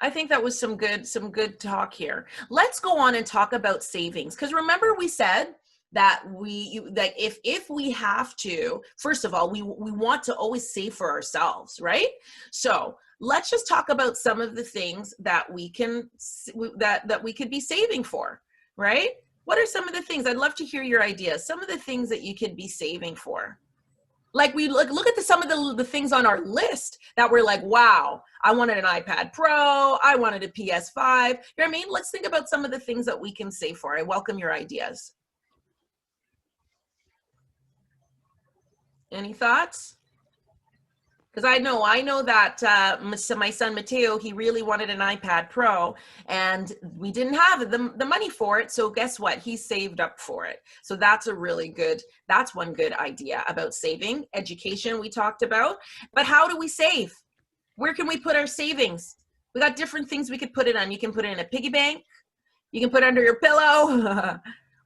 I think that was some good talk here. Let's go on and talk about savings, because remember we said that if we have to, first of all, we want to always save for ourselves, right? So let's just talk about some of the things that we can that we could be saving for, right? What are some of the things? I'd love to hear your ideas. Some of the things that you could be saving for. Like we look at some of the things on our list that we're like, wow, I wanted an iPad Pro, I wanted a PS5. You know what I mean? Let's think about some of the things that we can save for. I welcome your ideas. Any thoughts? Because I know that my son Mateo, he really wanted an iPad Pro, and we didn't have the money for it. So guess what? He saved up for it. So that's one good idea about saving. Education we talked about, but how do we save? Where can we put our savings? We got different things we could put it on. You can put it in a piggy bank. You can put it under your pillow.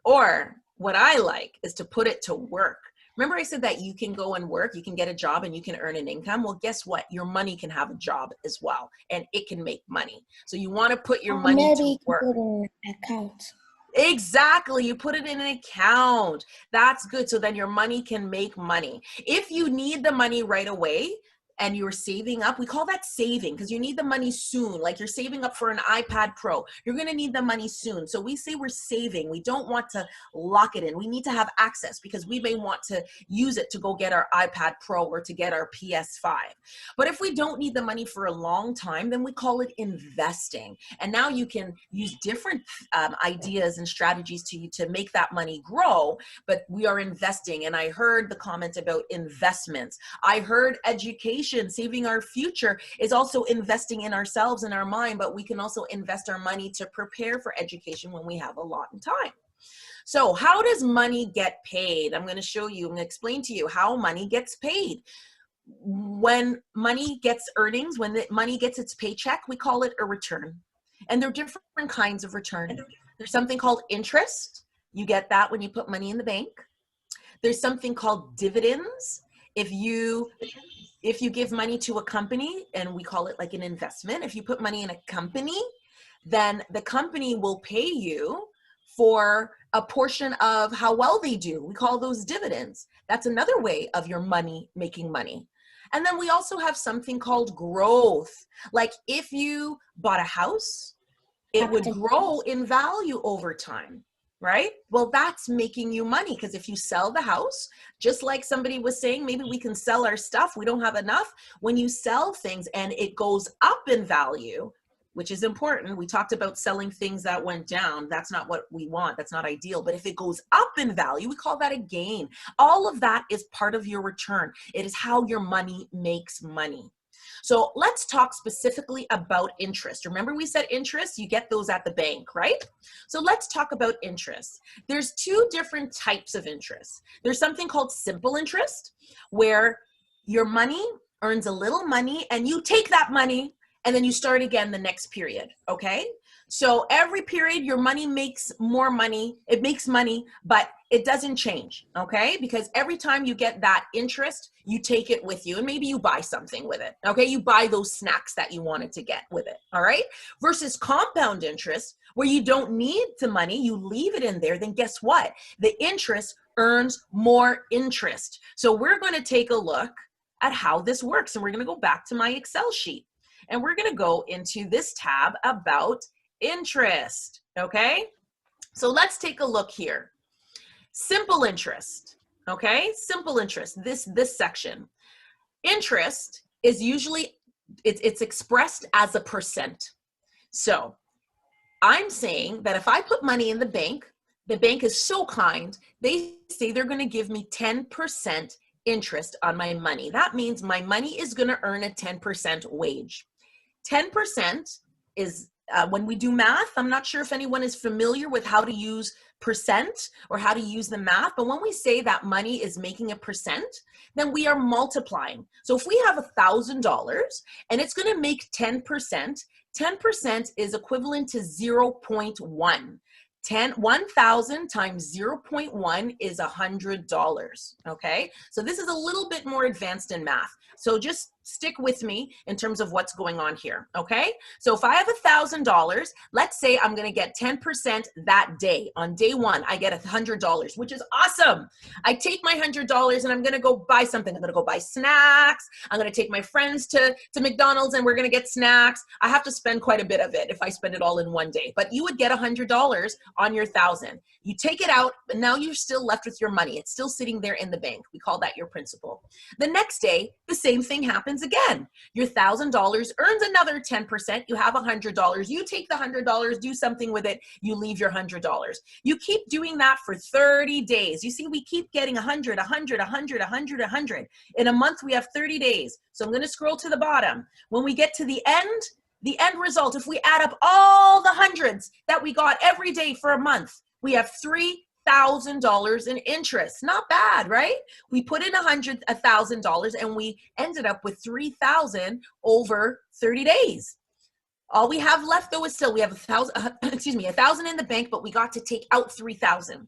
Or what I like is to put it to work. Remember I said that you can go and work, you can get a job and you can earn an income? Well, guess what? Your money can have a job as well, and it can make money. So you want to put your money to work. Put in an account. Exactly. You put it in an account. That's good. So then your money can make money. If you need the money right away, and you're saving up, we call that saving, because you need the money soon. Like you're saving up for an iPad Pro. You're going to need the money soon. So we say we're saving. We don't want to lock it in. We need to have access because we may want to use it to go get our iPad Pro or to get our PS5. But if we don't need the money for a long time, then we call it investing. And now you can use different ideas and strategies to make that money grow, but we are investing. And I heard the comment about investments. I heard education. Saving our future is also investing in ourselves and our mind, but we can also invest our money to prepare for education when we have a lot of time. So how does money get paid? I'm going to show you, I'm going to explain to you how money gets paid. When money gets earnings, when the money gets its paycheck, we call it a return. And there are different kinds of return. There's something called interest. You get that when you put money in the bank. There's something called dividends. If you give money to a company, and we call it like an investment, if you put money in a company, then the company will pay you for a portion of how well they do. We call those dividends. That's another way of your money making money. And then we also have something called growth. Like if you bought a house, it would grow in value over time. Right? Well, that's making you money, because if you sell the house, just like somebody was saying, maybe we can sell our stuff. We don't have enough. When you sell things and it goes up in value, which is important. We talked about selling things that went down. That's not what we want. That's not ideal. But if it goes up in value, we call that a gain. All of that is part of your return. It is how your money makes money. So let's talk specifically about interest. Remember we said interest, you get those at the bank, right? So let's talk about interest. There's two different types of interest. There's something called simple interest, where your money earns a little money and you take that money and then you start again the next period, okay? So every period your money makes more money, it makes money, but it doesn't change, okay? Because every time you get that interest, you take it with you and maybe you buy something with it, okay? You buy those snacks that you wanted to get with it, all right? Versus compound interest, where you don't need the money, you leave it in there, then guess what? The interest earns more interest. So we're gonna take a look at how this works, and we're gonna go back to my Excel sheet. And we're gonna go into this tab about interest, okay? So let's take a look here. Simple interest, okay? Simple interest, this section. Interest is usually, it's expressed as a percent. So I'm saying that if I put money in the bank is so kind, they say they're gonna give me 10% interest on my money. That means my money is gonna earn a 10% wage. 10% is, when we do math, I'm not sure if anyone is familiar with how to use percent or how to use the math, but when we say that money is making a percent, then we are multiplying. So if we have $1,000 and it's going to make 10%, 10% is equivalent to 0.1. 1,000 times 0.1 is $100, okay? So this is a little bit more advanced in math. So just stick with me in terms of what's going on here, okay? So if I have $1,000, let's say I'm gonna get 10% that day. On day one, I get $100, which is awesome. I take my $100 and I'm gonna go buy something. I'm gonna go buy snacks. I'm gonna take my friends to McDonald's and we're gonna get snacks. I have to spend quite a bit of it if I spend it all in one day, but you would get $100 on your 1,000. You take it out, but now you're still left with your money. It's still sitting there in the bank. We call that your principal. The next day, the same thing happens happens again. Your $1,000 earns another 10%. You have $100. You take the $100, do something with it. You leave your $100. You keep doing that for 30 days. You see, we keep getting 100, 100, 100, 100, 100. In a month, we have 30 days. So I'm going to scroll to the bottom. When we get to the end result, if we add up all the hundreds that we got every day for a month, we have $3,000 in interest. Not bad, right? We put in $1,000 and we ended up with $3,000 over 30 days. All we have left though is still, we have $1,000 in the bank, but we got to take out $3,000.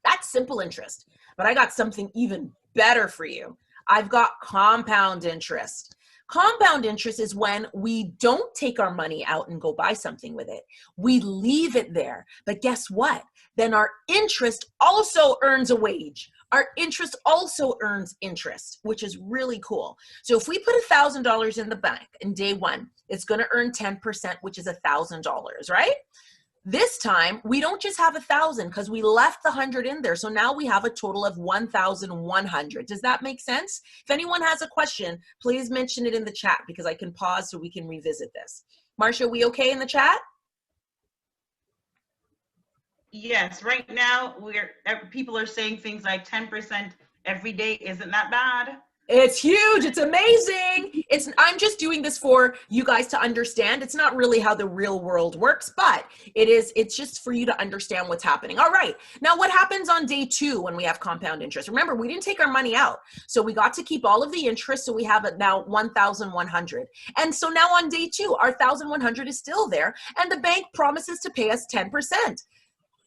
That's simple interest. But I got something even better for you. I've got compound interest. Compound interest is when we don't take our money out and go buy something with it. We leave it there. But guess what? Then our interest also earns a wage. Our interest also earns interest, which is really cool. So if we put $1,000 in the bank in day one, it's going to earn 10%, which is $1,000, right? This time, we don't just have 1,000 because we left the 100 in there. So now we have a total of 1,100. Does that make sense? If anyone has a question, please mention it in the chat because I can pause so we can revisit this. Marsha, are we okay in the chat? Yes, right now people are saying things like 10% every day. Isn't that bad? It's huge. It's amazing. I'm just doing this for you guys to understand. It's not really how the real world works, but it's just for you to understand what's happening. All right. Now what happens on day 2 when we have compound interest? Remember, we didn't take our money out. So we got to keep all of the interest. So we have it now 1,100. And so now on day 2, our 1,100 is still there and the bank promises to pay us 10%.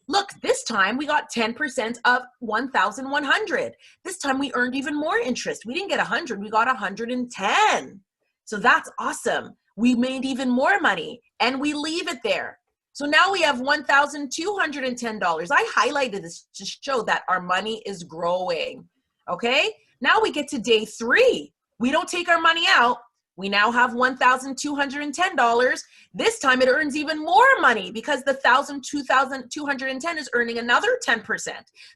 Look, this time we got 10% of 1,100. This time we earned even more interest. We didn't get 100, we got 110. So that's awesome. We made even more money and we leave it there. So now we have $1,210. I highlighted this to show that our money is growing. Okay, now we get to day 3. We don't take our money out. We now have $1,210. This time it earns even more money because the $2,210 is earning another 10%.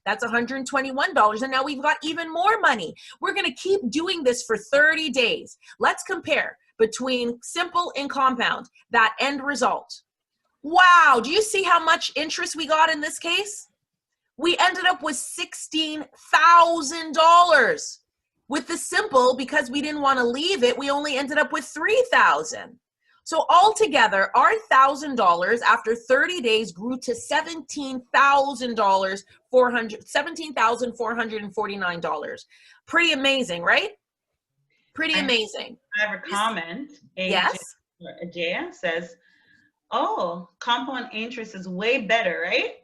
That's $121. And now we've got even more money. We're going to keep doing this for 30 days. Let's compare between simple and compound, that end result. Wow. Do you see how much interest we got in this case? We ended up with $16,000. With the simple, because we didn't want to leave it, we only ended up with $3,000. So altogether, our $1,000 after 30 days grew to $17,449. Pretty amazing, right? Pretty amazing. I have a comment. Yes. Jaya says, oh, compound interest is way better, right?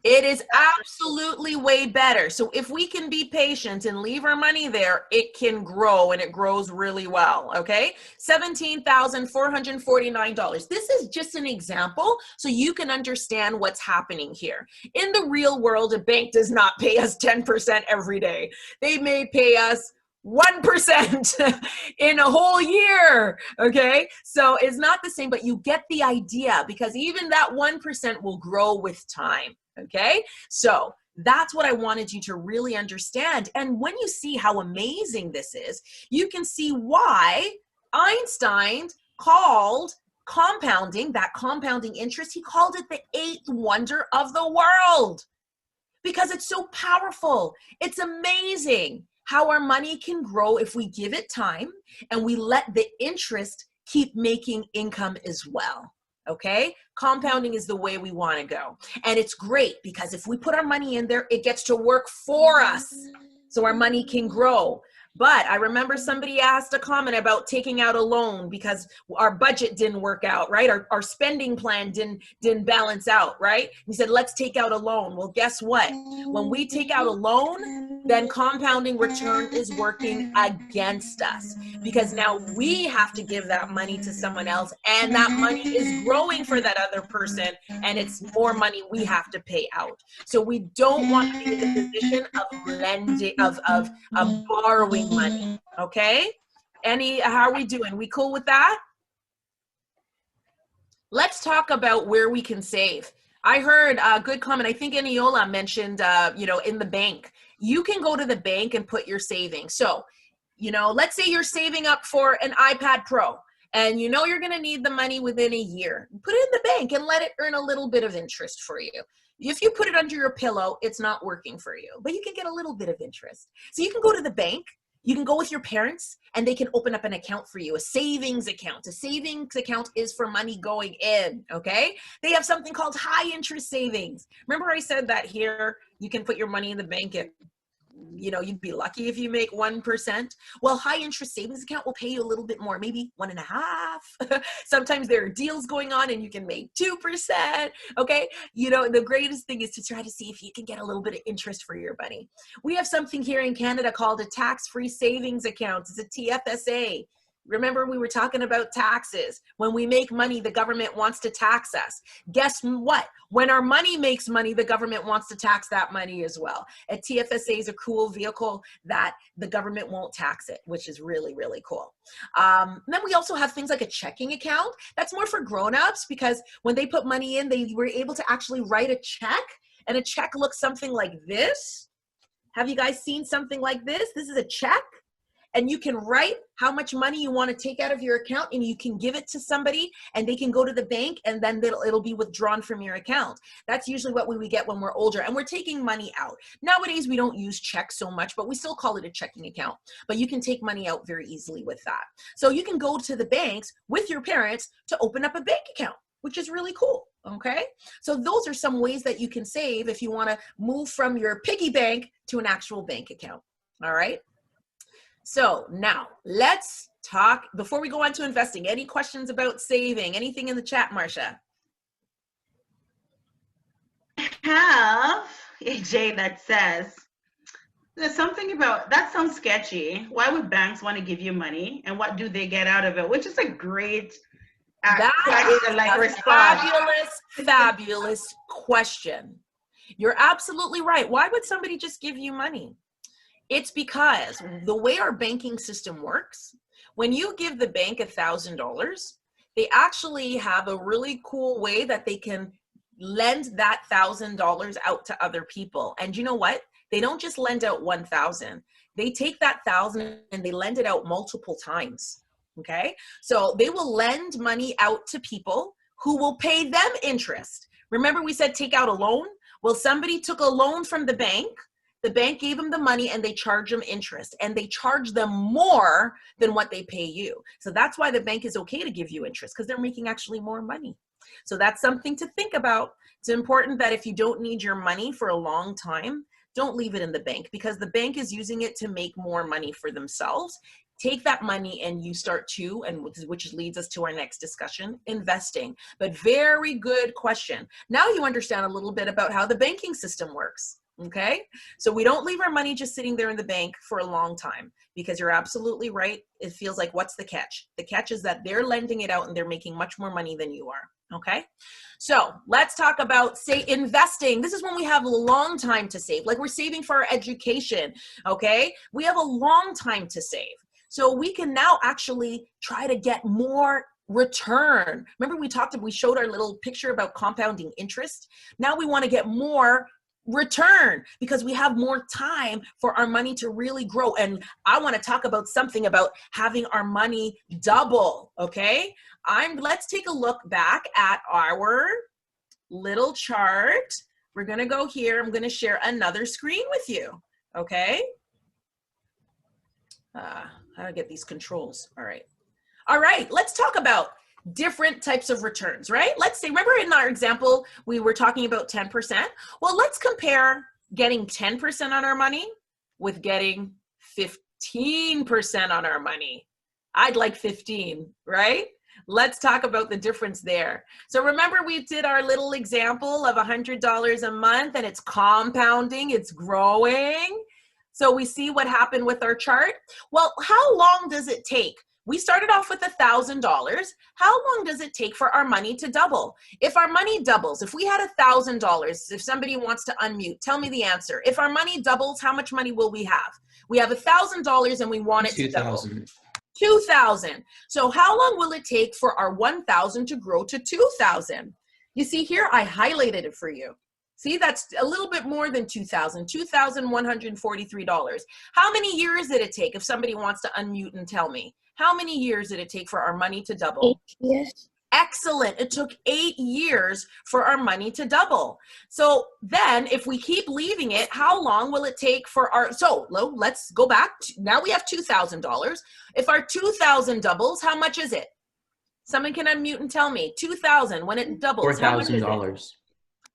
It is absolutely way better. So if we can be patient and leave our money there, it can grow and it grows really well, okay? $17,449. This is just an example so you can understand what's happening here. In the real world, a bank does not pay us 10% every day. They may pay us 1% in a whole year, okay? So it's not the same, but you get the idea because even that 1% will grow with time, okay? So that's what I wanted you to really understand. And when you see how amazing this is, you can see why Einstein called compounding, that compounding interest, he called it the 8th wonder of the world because it's so powerful. It's amazing how our money can grow if we give it time and we let the interest keep making income as well, okay? Compounding is the way we want to go. And it's great because if we put our money in there, it gets to work for us so our money can grow. But I remember somebody asked a comment about taking out a loan because our budget didn't work out, right? Our spending plan didn't balance out, right? We said, let's take out a loan. Well, guess what? When we take out a loan, then compounding return is working against us because now we have to give that money to someone else and that money is growing for that other person and it's more money we have to pay out. So we don't want to be in the position of lending, of borrowing money, okay? How are we doing? We cool with that? Let's talk about where we can save. I heard a good comment. I think Eniola mentioned, in the bank. You can go to the bank and put your savings. So You know, let's say you're saving up for an iPad Pro and you know you're going to need the money within a year. Put it in the bank and let it earn a little bit of interest for you. If you put it under your pillow, it's not working for you, but you can get a little bit of interest. So you can go to the bank, you can go with your parents, and they can open up an account for you, a savings account. A savings account is for money going in, okay? They have something called high interest savings. Remember I said that here, you can put your money in the bank and you know, you'd be lucky if you make 1%. Well, high interest savings account will pay you a little bit more, maybe 1.5. Sometimes there are deals going on and you can make 2%. Okay. You know, the greatest thing is to try to see if you can get a little bit of interest for your money. We have something here in Canada called a tax-free savings account. It's a TFSA. Remember, we were talking about taxes. When we make money, the government wants to tax us. Guess what? When our money makes money, the government wants to tax that money as well. A TFSA is a cool vehicle that the government won't tax it, which is really, really cool. Then we also have things like a checking account. That's more for grown-ups because when they put money in, they were able to actually write a check, and a check looks something like this. Have you guys seen something like this? This is a check. And you can write how much money you want to take out of your account and you can give it to somebody and they can go to the bank and then it'll be withdrawn from your account. That's usually what we get when we're older and we're taking money out. Nowadays, we don't use checks so much, but we still call it a checking account. But you can take money out very easily with that. So you can go to the banks with your parents to open up a bank account, which is really cool. Okay. So those are some ways that you can save if you want to move from your piggy bank to an actual bank account. All right. So now let's talk, before we go on to investing, any questions about saving? Anything in the chat, Marsha? I have a J that says, there's something about, that sounds sketchy. Why would banks want to give you money and what do they get out of it? Which is a great response. Fabulous question. You're absolutely right. Why would somebody just give you money? It's because the way our banking system works, when you give the bank $1,000, they actually have a really cool way that they can lend that $1,000 out to other people. And you know what? They don't just lend out 1,000. They take that 1,000 and they lend it out multiple times. Okay? So they will lend money out to people who will pay them interest. Remember we said take out a loan? Well, somebody took a loan from the bank. The bank gave them the money and they charge them interest and they charge them more than what they pay you. So that's why the bank is okay to give you interest because they're making actually more money. So that's something to think about. It's important that if you don't need your money for a long time, don't leave it in the bank because the bank is using it to make more money for themselves. Take that money and you start to, and which leads us to our next discussion, investing. But very good question. Now you understand a little bit about how the banking system works. Okay, so we don't leave our money just sitting there in the bank for a long time because you're absolutely right. It feels like, what's the catch? The catch is that they're lending it out and they're making much more money than you are. Okay, so let's talk about, say, investing. This is when we have a long time to save, like we're saving for our education. Okay, we have a long time to save. So we can now actually try to get more return. Remember we showed our little picture about compounding interest. Now we want to get more return because we have more time for our money to really grow. And I want to talk about something about having our money double. Okay, let's take a look back at our little chart. We're going to go here. I'm going to share another screen with you. Okay, how do I get these controls? All right, let's talk about different types of returns, right? Let's say, remember in our example, we were talking about 10%. Well, let's compare getting 10% on our money with getting 15% on our money. I'd like 15, right? Let's talk about the difference there. So remember we did our little example of $100 a month and it's compounding, it's growing. So we see what happened with our chart. Well, how long does it take? We started off with $1,000. How long does it take for our money to double? If our money doubles, if we had $1,000, if somebody wants to unmute, tell me the answer. If our money doubles, how much money will we have? We have $1,000 and we want it to double. 2,000. So how long will it take for our 1,000 to grow to 2,000? You see here, I highlighted it for you. See, that's a little bit more than $2,000, $2,143. How many years did it take, if somebody wants to unmute and tell me? How many years did it take for our money to double? 8 years. Excellent. It took 8 years for our money to double. So then if we keep leaving it, how long will it take for our, so let's go back. Now we have $2,000. If our 2,000 doubles, how much is it? Someone can unmute and tell me. 2,000, when it doubles, how much is it? $4,000.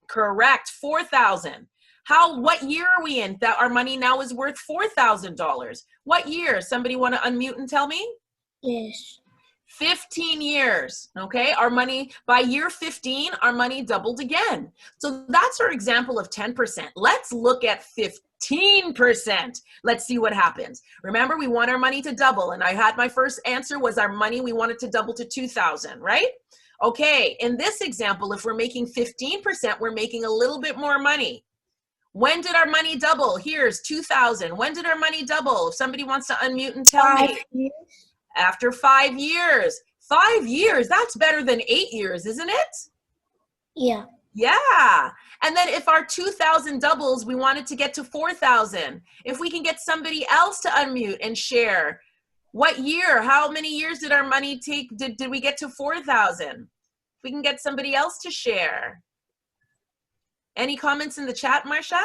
Correct, 4,000. What year are we in that our money now is worth $4,000? What year? Somebody want to unmute and tell me? Yes. 15 years, okay? Our money, by year 15, our money doubled again. So that's our example of 10%. Let's look at 15%. Let's see what happens. Remember, we want our money to double, and I had my first answer was our money, we want it to double to 2,000, right? Okay, in this example, if we're making 15%, we're making a little bit more money. When did our money double? Here's 2,000. When did our money double? If somebody wants to unmute and tell me. 5 years. After 5 years. 5 years, that's better than 8 years, isn't it? Yeah. Yeah. And then if our 2,000 doubles, we want it to get to 4,000. If we can get somebody else to unmute and share, what year, how many years did our money take, did we get to 4,000? If we can get somebody else to share. Any comments in the chat, Marsha?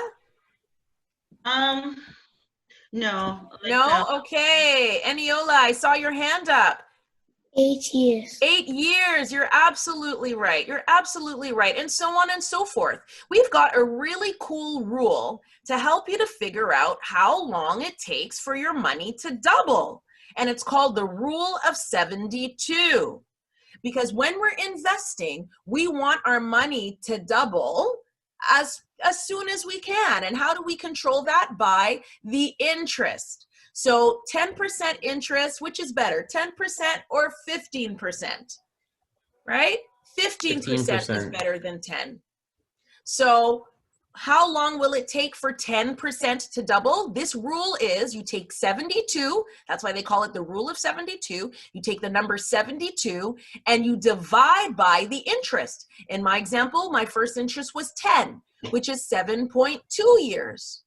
No. No? Okay. Eniola, I saw your hand up. 8 years. 8 years. You're absolutely right. You're absolutely right. And so on and so forth. We've got a really cool rule to help you to figure out how long it takes for your money to double. And it's called the rule of 72. Because when we're investing, we want our money to double as soon as we can. And how do we control that? By the interest. So 10% interest, which is better, 10% or 15%, right? 15% is better than 10. So how long will it take for 10% to double? This rule is you take 72, that's why they call it the rule of 72. You take the number 72 and you divide by the interest. In my example, my first interest was 10, which is 7.2 years.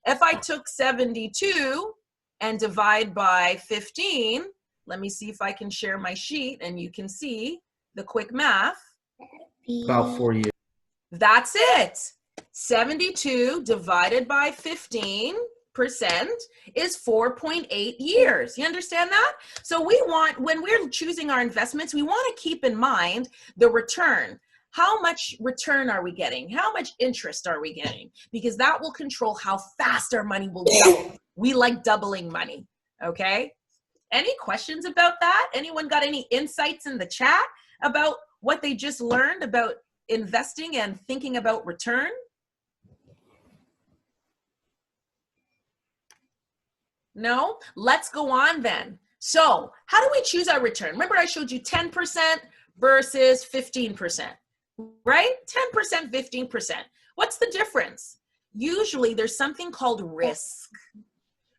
If I took 72 and divide by 15, let me see if I can share my sheet and you can see the quick math. About 4 years. That's it. 72 divided by 15% is 4.8 years. You understand that? So we want, when we're choosing our investments, we want to keep in mind the return. How much return are we getting? How much interest are we getting? Because that will control how fast our money will double. We like doubling money, okay? Any questions about that? Anyone got any insights in the chat about what they just learned about investing and thinking about return? No? Let's go on then. So how do we choose our return? Remember I showed you 10% versus 15%, right? 10%, 15%. What's the difference? Usually there's something called risk.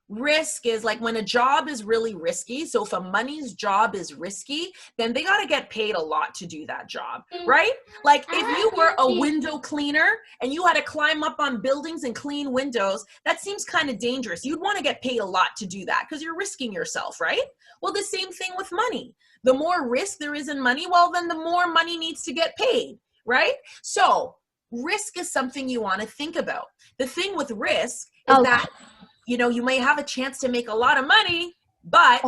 Risk is like when a job is really risky. So if a money's job is risky, then they got to get paid a lot to do that job, right? Like if you were a window cleaner and you had to climb up on buildings and clean windows, that seems kind of dangerous. You'd want to get paid a lot to do that because you're risking yourself, right? Well, the same thing with money. The more risk there is in money, well, then the more money needs to get paid, right? So risk is something you want to think about. The thing with risk is that you know, you may have a chance to make a lot of money, but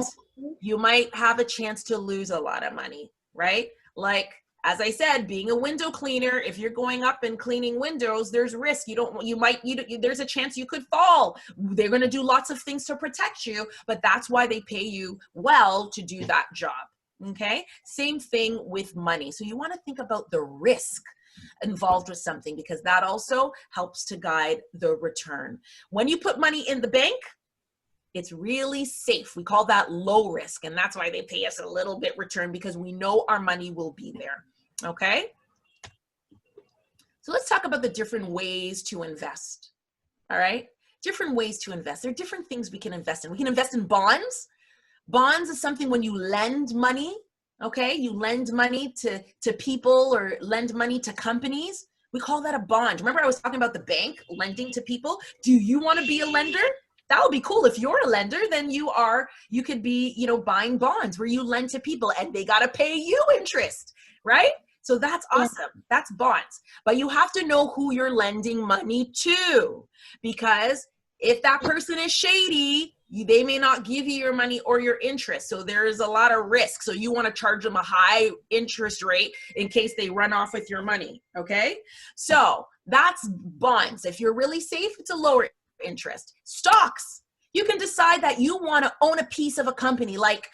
you might have a chance to lose a lot of money, right? Like, as I said, being a window cleaner, if you're going up and cleaning windows, there's risk. There's a chance you could fall. They're going to do lots of things to protect you, but that's why they pay you well to do that job, okay? Same thing with money. So you want to think about the risk involved with something because that also helps to guide the return. When you put money in the bank, it's really safe. We call that low risk, and that's why they pay us a little bit return because we know our money will be there, okay? So let's talk about the different ways to invest, all right? Different ways to invest. There are different things we can invest in. We can invest in bonds. Bonds is something when you lend money. Okay, you lend money to people or lend money to companies, We call that a bond. Remember I was talking about the bank lending to people? Do you want to be a lender? That would be cool. If you're a lender, then you could be, you know, buying bonds where you lend to people and they got to pay you interest, right? So that's awesome. That's bonds. But you have to know who you're lending money to, because if that person is shady, they may not give you your money or your interest. So there is a lot of risk. So you want to charge them a high interest rate in case they run off with your money. Okay. So that's bonds. If you're really safe, it's a lower interest. Stocks. You can decide that you want to own a piece of a company like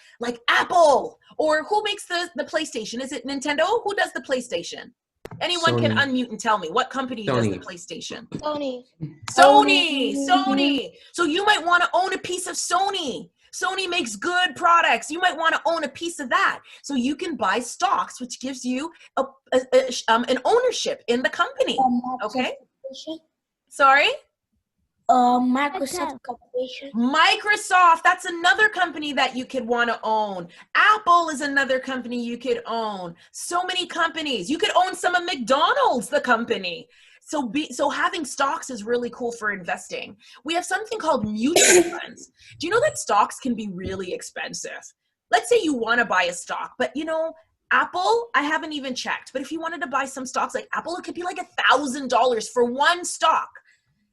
Apple, or who makes the PlayStation? Is it Nintendo? Who does the PlayStation? Anyone can Sony. unmute and tell me what company does the Sony. PlayStation? Sony. Sony. So you might want to own a piece of Sony. Sony makes good products. You might want to own a piece of that. So you can buy stocks, which gives you an ownership in the company. Okay. Sorry? Microsoft Corporation. Microsoft, that's another company that you could want to own. Apple is another company you could own. So many companies. You could own some of McDonald's, the company. So having stocks is really cool for investing. We have something called mutual funds. Do you know that stocks can be really expensive? Let's say you want to buy a stock, but you know, Apple, I haven't even checked, but if you wanted to buy some stocks like Apple, it could be like $1,000 for one stock.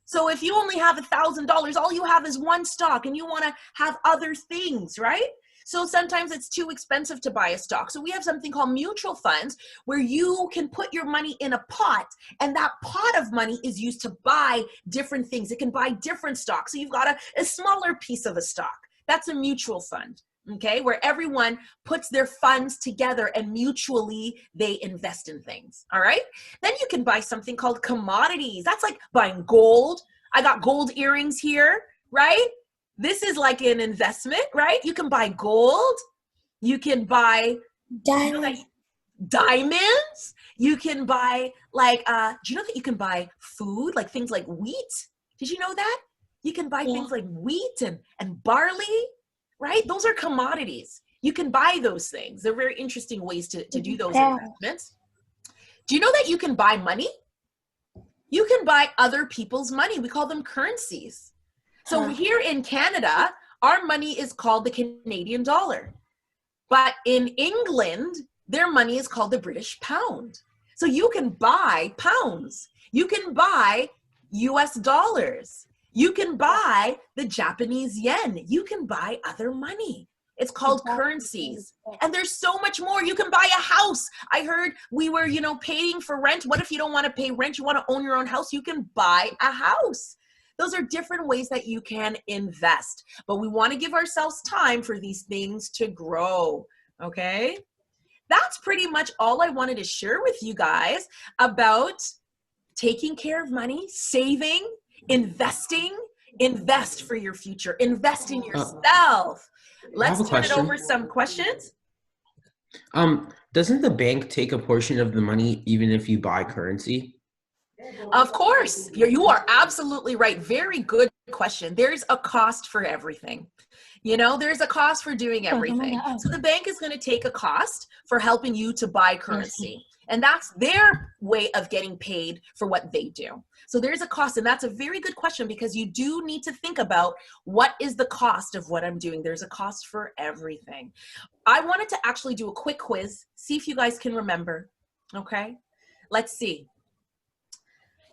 So if you only have $1,000, all you have is one stock and you want to have other things, right? So sometimes it's too expensive to buy a stock. So we have something called mutual funds where you can put your money in a pot, and that pot of money is used to buy different things. It can buy different stocks. So you've got a smaller piece of a stock. That's a mutual fund. Okay, where everyone puts their funds together and mutually they invest in things. All right. Then you can buy something called commodities. That's like buying gold. I got gold earrings here, right? This is like an investment, right? You can buy gold. You can buy diamonds. You can buy like, do you know that you can buy food, like things like wheat? Did you know that? You can buy things like wheat and barley. Right? Those are commodities. You can buy those things. They're very interesting ways to do those investments. Do you know that you can buy money? You can buy other people's money. We call them currencies. So here in Canada, our money is called the Canadian dollar. But in England, their money is called the British pound. So you can buy pounds. You can buy US dollars. You can buy the Japanese yen. You can buy other money. It's called currencies. And there's so much more. You can buy a house. I heard we were, paying for rent. What if you don't want to pay rent? You want to own your own house? You can buy a house. Those are different ways that you can invest. But we want to give ourselves time for these things to grow. Okay? That's pretty much all I wanted to share with you guys about taking care of money, saving, investing. Invest for your future. Invest in yourself. Let's turn it over some questions. Doesn't the bank take a portion of the money even if you buy currency? Of course. You are absolutely right. Very good question. There's a cost for everything. There's a cost for doing everything. So the bank is going to take a cost for helping you to buy currency. And that's their way of getting paid for what they do. So there's a cost, and that's a very good question because you do need to think about what is the cost of what I'm doing. There's a cost for everything. I wanted to actually do a quick quiz, see if you guys can remember. Okay, let's see.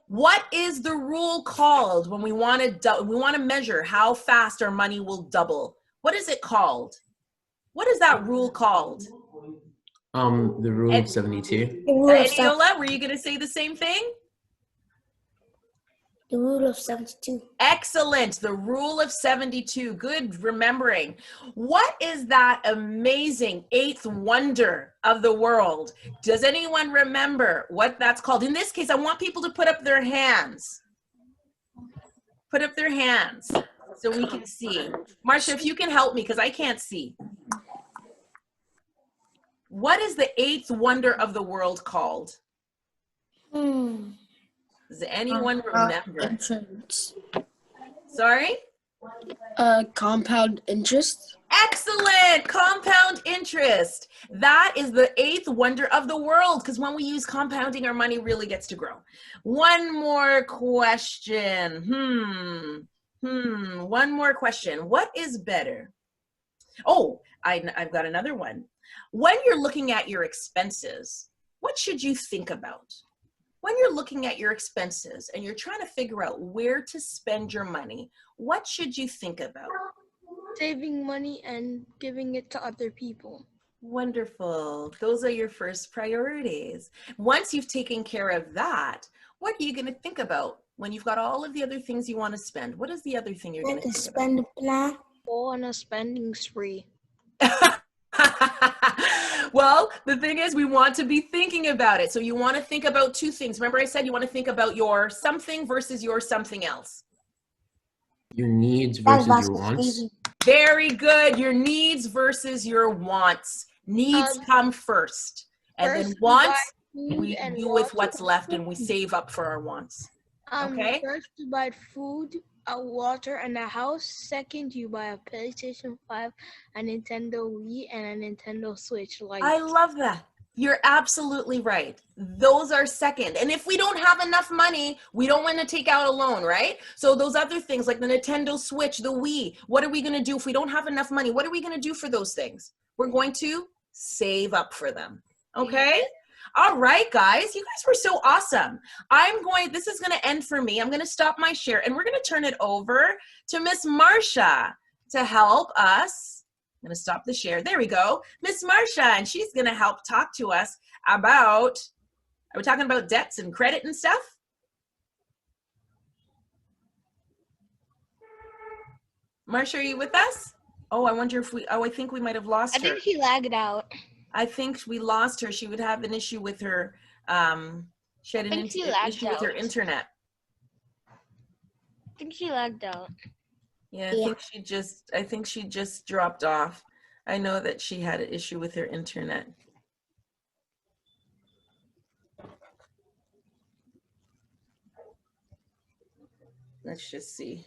What is the rule called when we want to measure how fast our money will double? What is it called? What is that rule called? The rule of 72. Eniola, were you going to say the same thing? The rule of 72. Excellent. The rule of 72. Good remembering. What is that amazing eighth wonder of the world? Does anyone remember what that's called? In this case, I want people to put up their hands. Put up their hands so we can see. Marsha, if you can help me because I can't see. What is the eighth wonder of the world called? Does anyone remember? Interest. Sorry? Compound interest. Excellent. Compound interest. That is the 8th wonder of the world, because when we use compounding, our money really gets to grow. One more question. One more question. What is better? Oh, I've got another one. When you're looking at your expenses, what should you think about? When you're looking at your expenses and you're trying to figure out where to spend your money, what should you think about? Saving money and giving it to other people. Wonderful. Those are your first priorities. Once you've taken care of that, what are you going to think about when you've got all of the other things you want to spend? What is the other thing you're going to think spend plan? Go on a spending spree. Well, the thing is, we want to be thinking about it. So you want to think about 2 things. Remember I said you want to think about your something versus your something else. Your needs versus your wants. Very good. Your needs versus your wants. Needs come first. And then wants, we do with what's left and we save up for our wants. Okay? First, you buy food, water, and a house. Second, you buy a PlayStation 5, a Nintendo Wii, and a Nintendo Switch Lite. I love that. You're absolutely right. Those are second. And if we don't have enough money, we don't want to take out a loan, right? So those other things like the Nintendo Switch, the Wii, what are we going to do if we don't have enough money? What are we going to do for those things? We're going to save up for them. Okay? All right, guys. You guys were so awesome. This is going to end for me. I'm going to stop my share and we're going to turn it over to Miss Marsha to help us. I'm going to stop the share. There we go. Miss Marsha, and she's going to help talk to us about, are we talking about debts and credit and stuff? Marsha, are you with us? Oh, I wonder if I think we might have lost her. I think she lagged out. I think we lost her. She would have an issue with her, she had an issue with her internet. I think she lagged out. Yeah, I think she just dropped off. I know that she had an issue with her internet. Let's just see.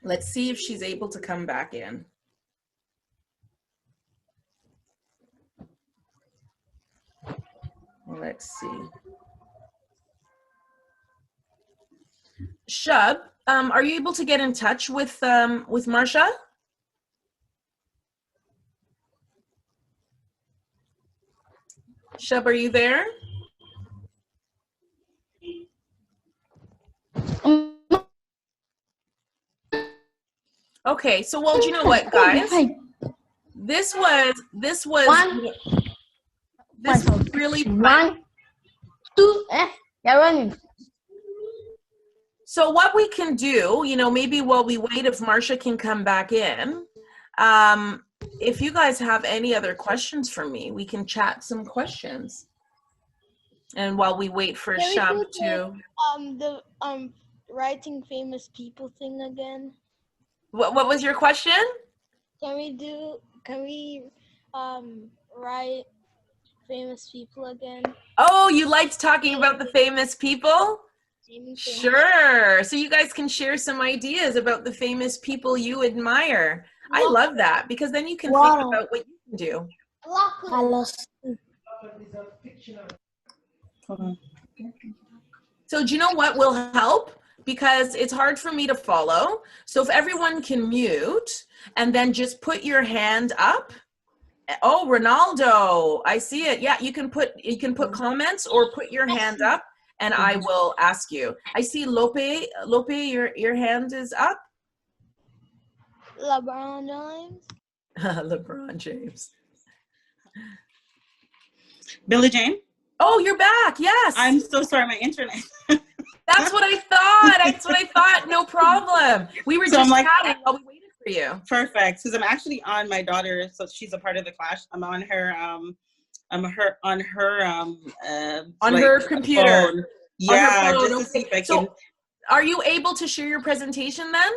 Let's see if she's able to come back in. Let's see. Shub, are you able to get in touch with Marsha? Shub, are you there? Okay, so well, do you know what, guys? This was really fun. 1, 2, you're running. So what we can do, maybe while we wait if Marsha can come back in, if you guys have any other questions for me, we can chat some questions. And while we wait for Shub to... The writing famous people thing again. What was your question? Can we write famous people again? Oh, you liked talking about the famous people? Sure. So you guys can share some ideas about the famous people you admire. I love that because then you can think about what you can do. So do you know what will help? Because it's hard for me to follow. So if everyone can mute and then just put your hand up. Oh, Ronaldo, I see it. Yeah, you can put comments or put your hand up and I will ask you. I see Lope, your hand is up. LeBron James. LeBron James. Billie Jane. Oh, you're back. Yes. I'm so sorry, my internet. That's what I thought. No problem. We were just chatting while we waited for you. Perfect. Because I'm actually on my daughter, so she's a part of the class. I'm on her. On her computer. Phone. Yeah, phone. just to see if I can. Are you able to share your presentation then?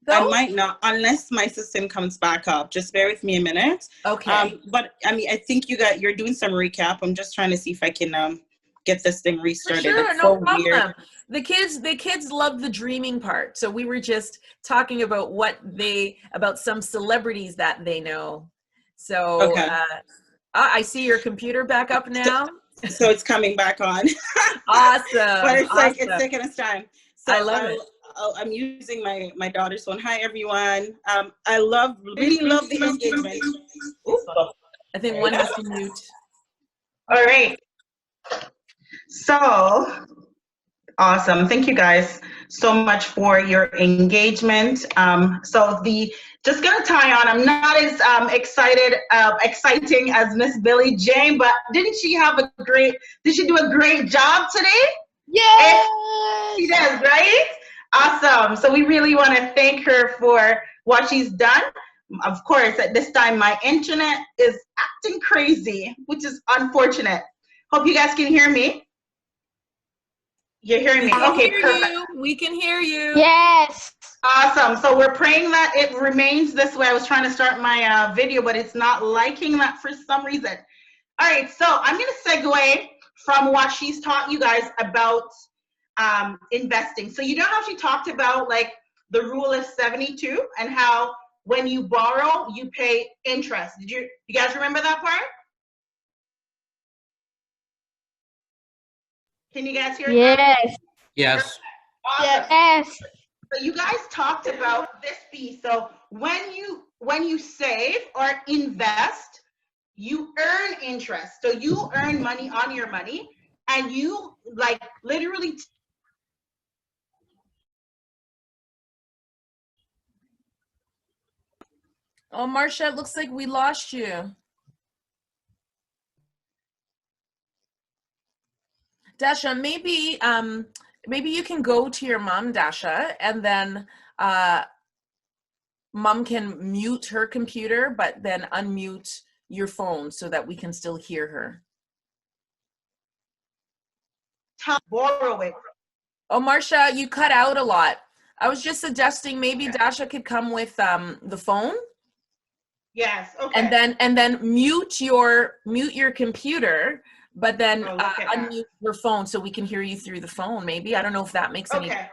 I might not, unless my system comes back up. Just bear with me a minute. Okay. But I mean, I think you're doing some recap. I'm just trying to see if I can get this thing For restarted. sure, It's no so problem. weird. The kids love the dreaming part. So we were just talking about about some celebrities that they know. So Okay. I see your computer back up now. So it's coming back on. Awesome. But it's like, it's awesome. taking us time. So I love it. I'm using my daughter's phone. Hi, everyone. I really love the engagement. Ooh. I think one has to mute. All right. So awesome. Thank you guys so much for your engagement. Just gonna tie on. I'm not as exciting as Miss Billie Jane, but did she do a great job today? Yes. She does, right? Awesome. So we really want to thank her for what she's done. Of course, at this time, my internet is acting crazy, which is unfortunate. Hope you guys can hear me. You're hearing me? Okay, perfect. We can hear you. Yes. Awesome. So we're praying that it remains this way. I was trying to start my video, but it's not liking that for some reason. All right, so I'm going to segue from what she's taught you guys about investing. So you know how she talked about like the rule of 72 and how when you borrow, you pay interest. You guys remember that part? Can you guys hear that? Yes. Yes. Awesome. Yes. So you guys talked about this piece. So when you save or invest, you earn interest. So you earn money on your money, and you like literally. Oh, Marsha, it looks like we lost you. Dasha, maybe you can go to your mom, Dasha, and then mom can mute her computer, but then unmute your phone so that we can still hear her. Borrow it. Oh, Marsha, you cut out a lot. I was just suggesting maybe Dasha could come with the phone. Yes. Okay. And then mute your computer, but then unmute your phone so we can hear you through the phone. Maybe, I don't know if that makes any sense.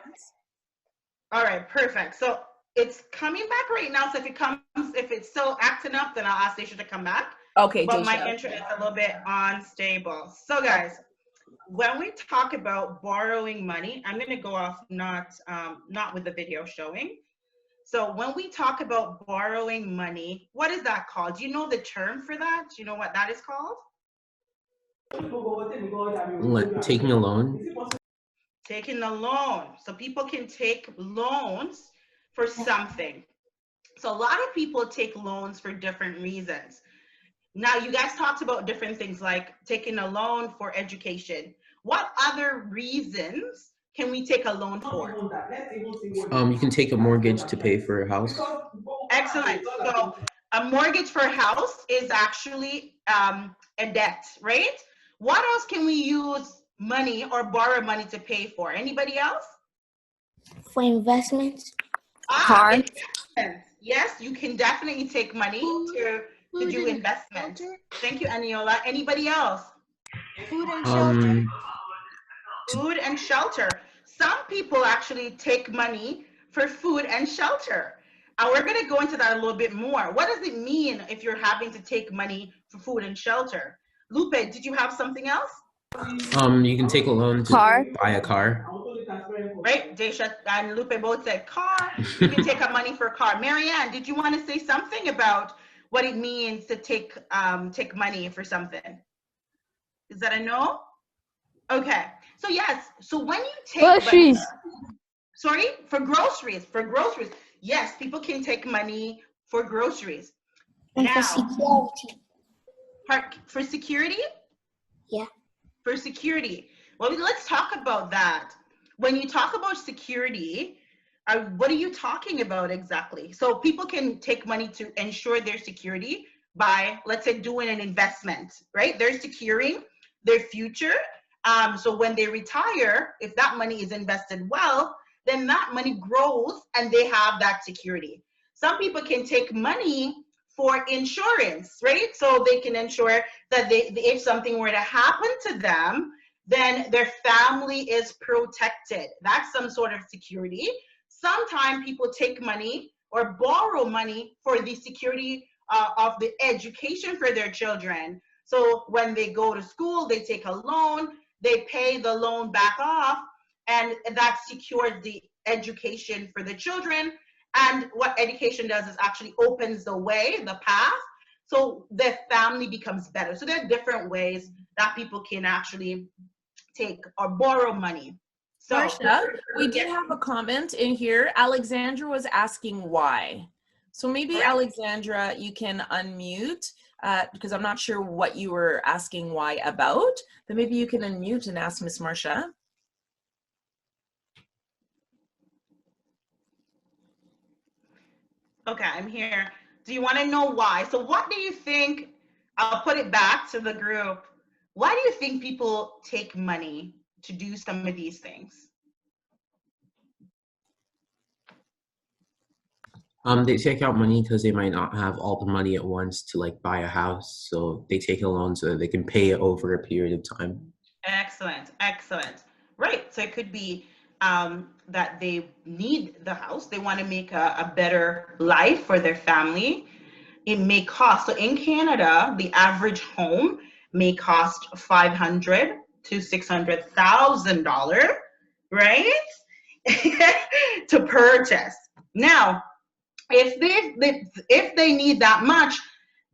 All right, perfect. So it's coming back right now. So if it's still acting up, then I'll ask Daisha to come back. Okay, but my internet is a little bit unstable. So guys, when we talk about borrowing money, I'm going to go off not with the video showing. So when we talk about borrowing money, what is that called? Do you know the term for that? Do you know what that is called? Taking a loan. Taking a loan. So people can take loans for something. So a lot of people take loans for different reasons. Now, you guys talked about different things like taking a loan for education. What other reasons can we take a loan for? You can take a mortgage to pay for a house. Excellent. So a mortgage for a house is actually a debt, right? What else can we use money or borrow money to pay for? Anybody else? For investments. Car. Yes, you can definitely take money to do investments. Thank you, Aniola. Anybody else? Food and shelter. Food and shelter. Some people actually take money for food and shelter. And we're going to go into that a little bit more. What does it mean if you're having to take money for food and shelter? Lupe, did you have something else? You can take a loan to buy a car. Right, Desha and Lupe both said car. You can take up money for a car. Marianne, did you want to say something about what it means to take money for something? Is that a no? Okay. So yes. So when you take groceries. Sorry, for groceries. For groceries. Yes, people can take money for groceries. And now, for security. For security? Yeah. For security. Well, let's talk about that. When you talk about security, what are you talking about exactly? So people can take money to ensure their security by, let's say, doing an investment, right? They're securing their future. So when they retire, if that money is invested well, then that money grows and they have that security. Some people can take money for insurance, right? So they can ensure that if something were to happen to them, then their family is protected. That's some sort of security. Sometimes people take money or borrow money for the security of the education for their children. So when they go to school, they take a loan, they pay the loan back off, and that secures the education for the children. And what education does is actually opens the way, the path, so the family becomes better. So there are different ways that people can actually take or borrow money. So Marsha, we do have a comment in here. Alexandra was asking why. So maybe Correct. Alexandra, you can unmute because I'm not sure what you were asking why about, but maybe you can unmute and ask Miss Marsha. Okay, I'm here. Do you want to know why? So what do you think, I'll put it back to the group. Why do you think people take money to do some of these things? They take out money because they might not have all the money at once to like buy a house, so they take a loan so that they can pay it over a period of time. Excellent, excellent. Right, so it could be that they need the house. They want to make a better life for their family. It may cost, so in Canada, the average home may cost $500,000 to $600,000, right? To purchase. Now, if they need that much,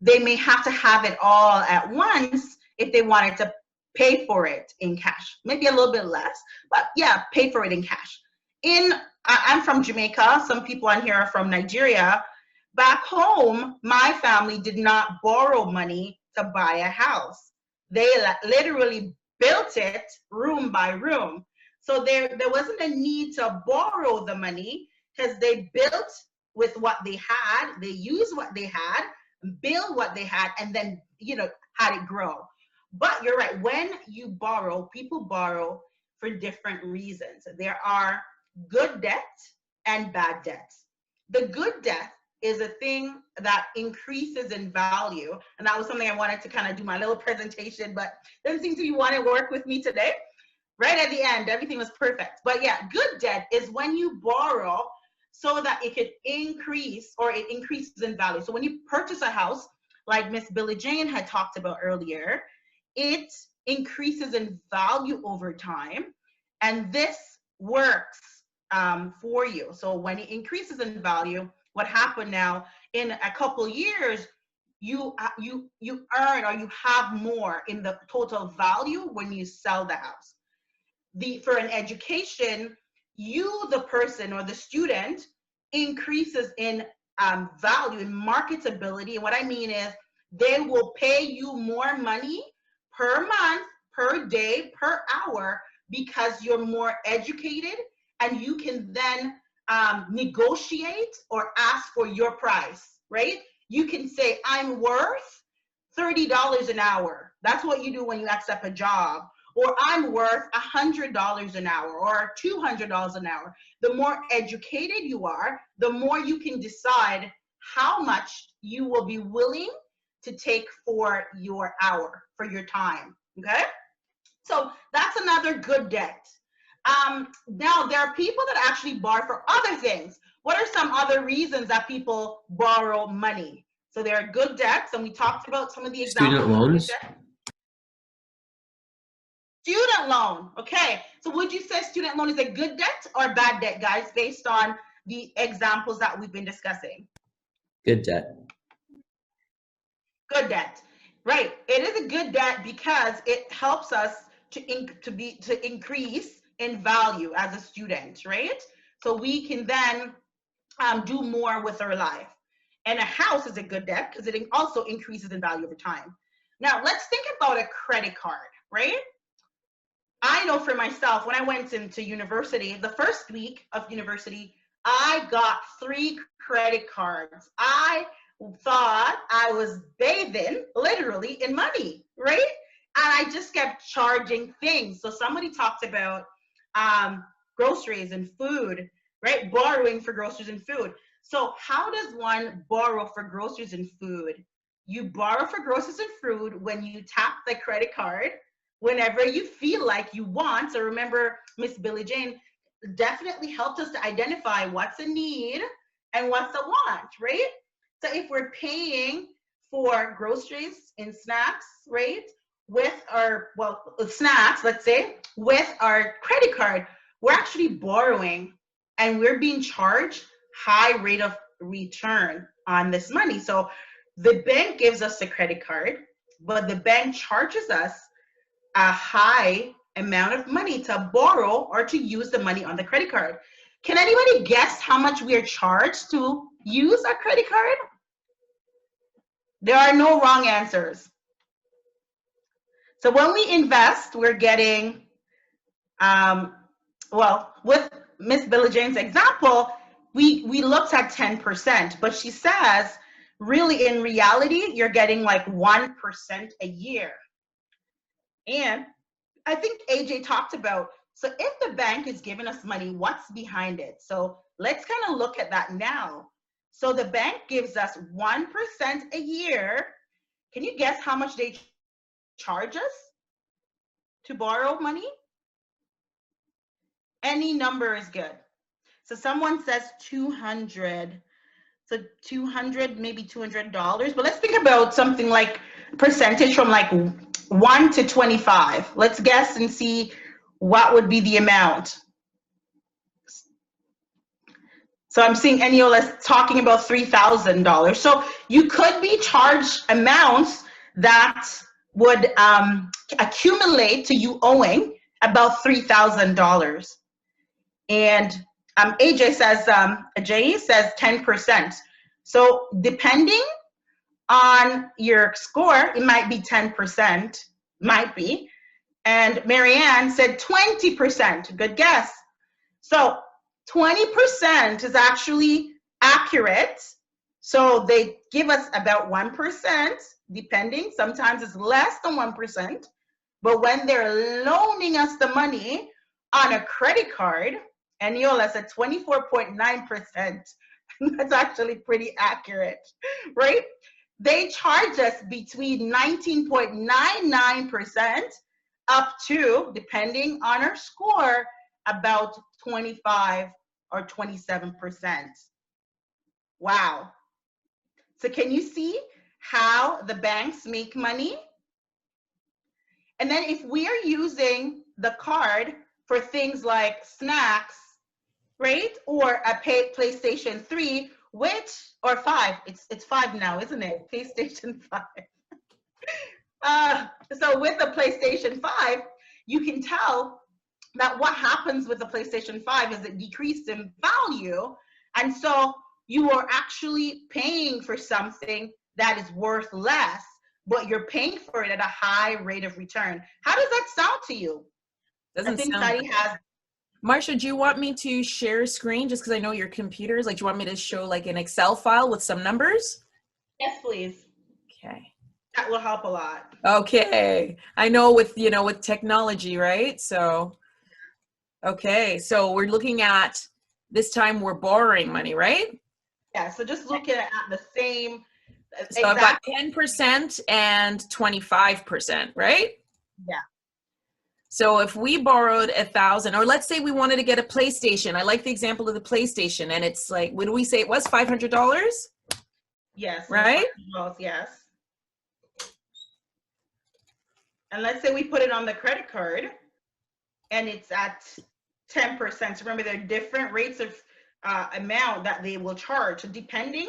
they may have to have it all at once if they wanted to pay for it in cash. Maybe a little bit less, but yeah, pay for it in cash. I'm from Jamaica. Some people on here are from Nigeria. Back home, my family did not borrow money to buy a house. They literally built it room by room. So there wasn't a need to borrow the money because they built with what they had, they used what they had, build what they had, and then, had it grow. But you're right, when you borrow, people borrow for different reasons. There are good debt and bad debt. The good debt is a thing that increases in value. And that was something I wanted to kind of do my little presentation, but doesn't seem to be wanting to work with me today. Right at the end, everything was perfect. But yeah, good debt is when you borrow so that it could increase, or it increases in value. So when you purchase a house, like Miss Billie Jane had talked about earlier, it increases in value over time. And this works for you. So when it increases in value, what happened now, in a couple years, you earn, or you have more in the total value when you sell the house. For an education, you, the person or the student, increases in value, in marketability. And what I mean is they will pay you more money per month, per day, per hour, because you're more educated, and you can then negotiate or ask for your price, right? You can say, I'm worth $30 an hour. That's what you do when you accept a job. Or I'm worth $100 an hour or $200 an hour. The more educated you are, the more you can decide how much you will be willing to take for your hour, for your time, okay? So that's another good debt. Now, there are people that actually borrow for other things. What are some other reasons that people borrow money? So there are good debts, and we talked about some of the examples. Student loans. Student loan. Okay. So would you say student loan is a good debt or bad debt, guys, based on the examples that we've been discussing? Good debt. Good debt. Right. It is a good debt because it helps us to increase in value as a student, right? So we can then do more with our life. And a house is a good debt because it also increases in value over time. Now, let's think about a credit card, right? I know for myself, when I went into university, the first week of university, I got 3 credit cards. I thought I was bathing literally in money, right? And I just kept charging things. So somebody talked about groceries and food, right? Borrowing for groceries and food. So how does one borrow for groceries and food? You borrow for groceries and food when you tap the credit card, whenever you feel like you want. So remember, Miss Billie Jane definitely helped us to identify what's a need and what's a want, right? So if we're paying for groceries and snacks, right, with our, well, snacks, let's say, with our credit card, we're actually borrowing and we're being charged high rate of return on this money. So the bank gives us the credit card, but the bank charges us a high amount of money to borrow or to use the money on the credit card. Can anybody guess how much we are charged to use our credit card? There are no wrong answers. So when we invest, we're getting, well, with Miss Billie Jane's example, we looked at 10%, but she says, really in reality, you're getting like 1% a year. And I think AJ talked about, so if the bank is giving us money, what's behind it? So let's kind of look at that now. So the bank gives us 1% a year. Can you guess how much they charge us to borrow money? Any number is good. So someone says 200. So 200, maybe $200. But let's think about something like percentage from like 1 to 25. Let's guess and see what would be the amount. So I'm seeing Eniola talking about $3,000. So you could be charged amounts that would accumulate to you owing about $3,000. And AJ says, Jay says 10%. So depending on your score, it might be 10%, might be. And Marianne said 20%, good guess. So 20% is actually accurate. So they give us about 1%, depending. Sometimes it's less than 1%. But when they're loaning us the money on a credit card, and Yola said 24.9%, that's actually pretty accurate, right? They charge us between 19.99% up to, depending on our score, about 25 or 27%. Wow. So can you see how the banks make money? And then if we are using the card for things like snacks, right? Or a PlayStation 3, or 5, it's 5 now, isn't it? PlayStation 5. So with the PlayStation 5, you can tell that what happens with the PlayStation 5 is it decreases in value. And so you are actually paying for something that is worth less, but you're paying for it at a high rate of return. How does that sound to you? Doesn't I think sound Patty has. Marsha, do you want me to share screen just because I know your computer's like, do you want me to show like an Excel file with some numbers? Yes, please. Okay. That will help a lot. Okay. I know with, with technology, right? So, okay. So we're looking at, this time we're borrowing money, right? Yeah, so just looking at the same. So I've got 10% and 25%, right? Yeah. So if we borrowed 1,000, or let's say we wanted to get a PlayStation. I like the example of the PlayStation, and it's like, what do we say it was, $500? Yes. Right? Yes. And let's say we put it on the credit card, and it's at 10%. So remember, there are different rates of amount that they will charge. So depending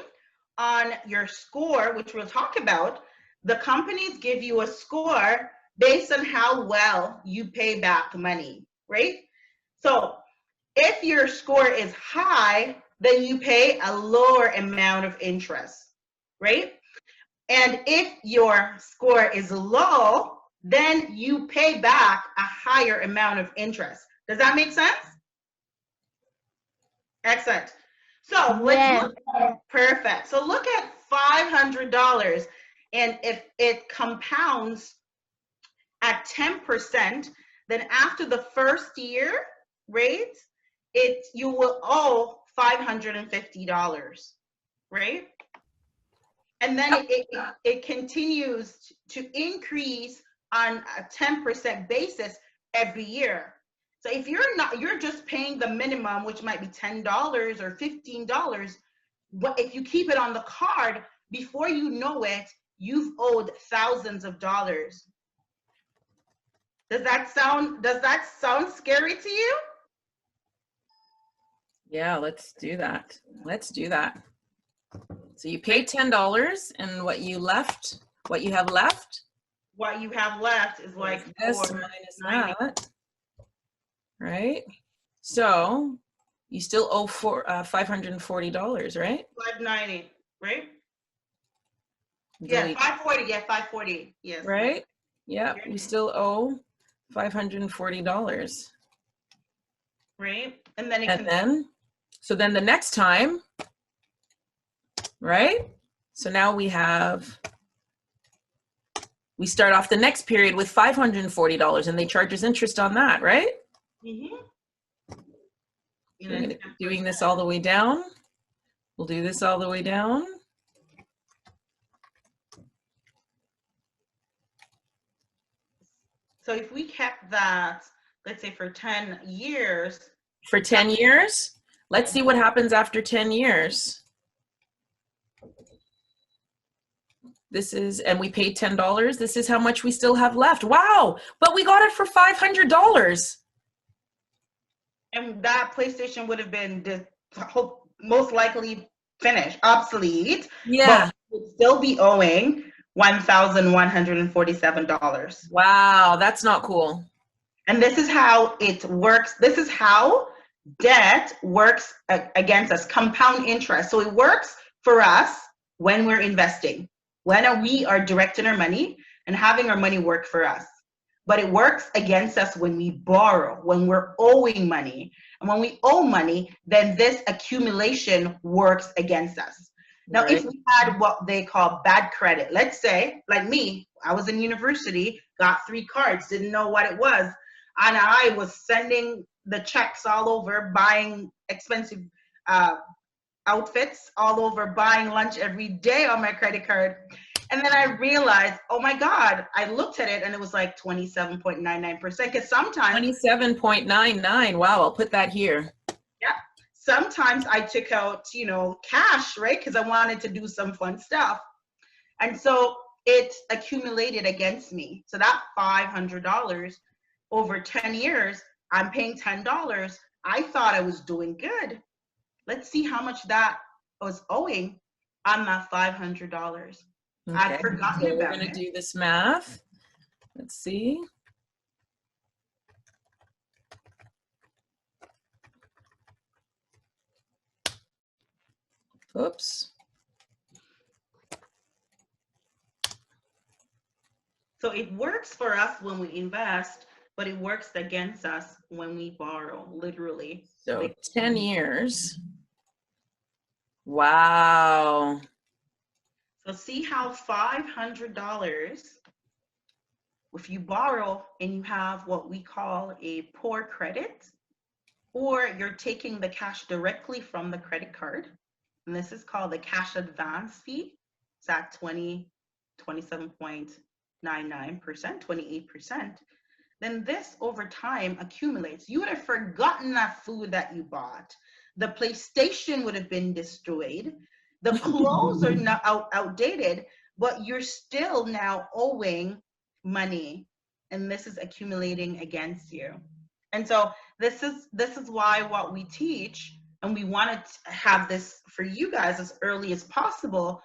on your score, which we'll talk about, the companies give you a score based on how well you pay back money, right? So if your score is high, then you pay a lower amount of interest, right? And if your score is low, then you pay back a higher amount of interest. Does that make sense? Excellent. So let's look, perfect. So look at $500, and if it compounds at 10%, then after the first year, right, you will owe $550, right? And then it continues to increase on a 10% basis every year. So if you're just paying the minimum, which might be $10 or $15, if you keep it on the card, before you know it, you've owed thousands of dollars. Does that sound scary to you? Yeah, let's do that. Let's do that. So you pay $10, and what you have left? What you have left is like this minus that, right? So you still owe $540, right? $590, right? Yeah, $540. Yeah, $540. Yes. Right? Yeah, we still owe $540. Right? And then so then the next time, right? So now we start off the next period with $540, and they charge us interest on that, right? Doing this all the way down. We'll do this all the way down. So if we kept that, let's say for 10 years. For 10 years? Let's see what happens after 10 years. And we paid $10. This is how much we still have left. Wow, but we got it for $500. And that PlayStation would have been most likely finished, obsolete. Yeah. But we would still be owing $1,147. Wow, that's not cool. And this is how it works. This is how debt works against us, compound interest. So it works for us when we're investing, when we are directing our money and having our money work for us. But it works against us when we borrow, when we're owing money. And when we owe money, then this accumulation works against us. Now, if we had what they call bad credit, let's say, like me, I was in university, got 3 cards, didn't know what it was, and I was sending the checks all over, buying expensive outfits all over, buying lunch every day on my credit card. And then I realized, oh my God, I looked at it and it was like 27.99%. Because sometimes 27.99. Wow, I'll put that here. Yeah. Sometimes I took out, cash, right? Because I wanted to do some fun stuff. And so it accumulated against me. So that $500 over 10 years, I'm paying $10. I thought I was doing good. Let's see how much that was owing on that $500. Okay. I'd forgotten So about we're going it. to do this math. Let's see. Oops. So it works for us when we invest, but it works against us when we borrow, literally. So 10 years. Wow. So see how $500, if you borrow and you have what we call a poor credit, or you're taking the cash directly from the credit card, and this is called the cash advance fee. It's at 27.99%, 28%. Then this over time accumulates. You would have forgotten that food that you bought. The PlayStation would have been destroyed. The clothes are now outdated, but you're still now owing money, and this is accumulating against you. And so this is why what we teach, and we want to have this for you guys as early as possible,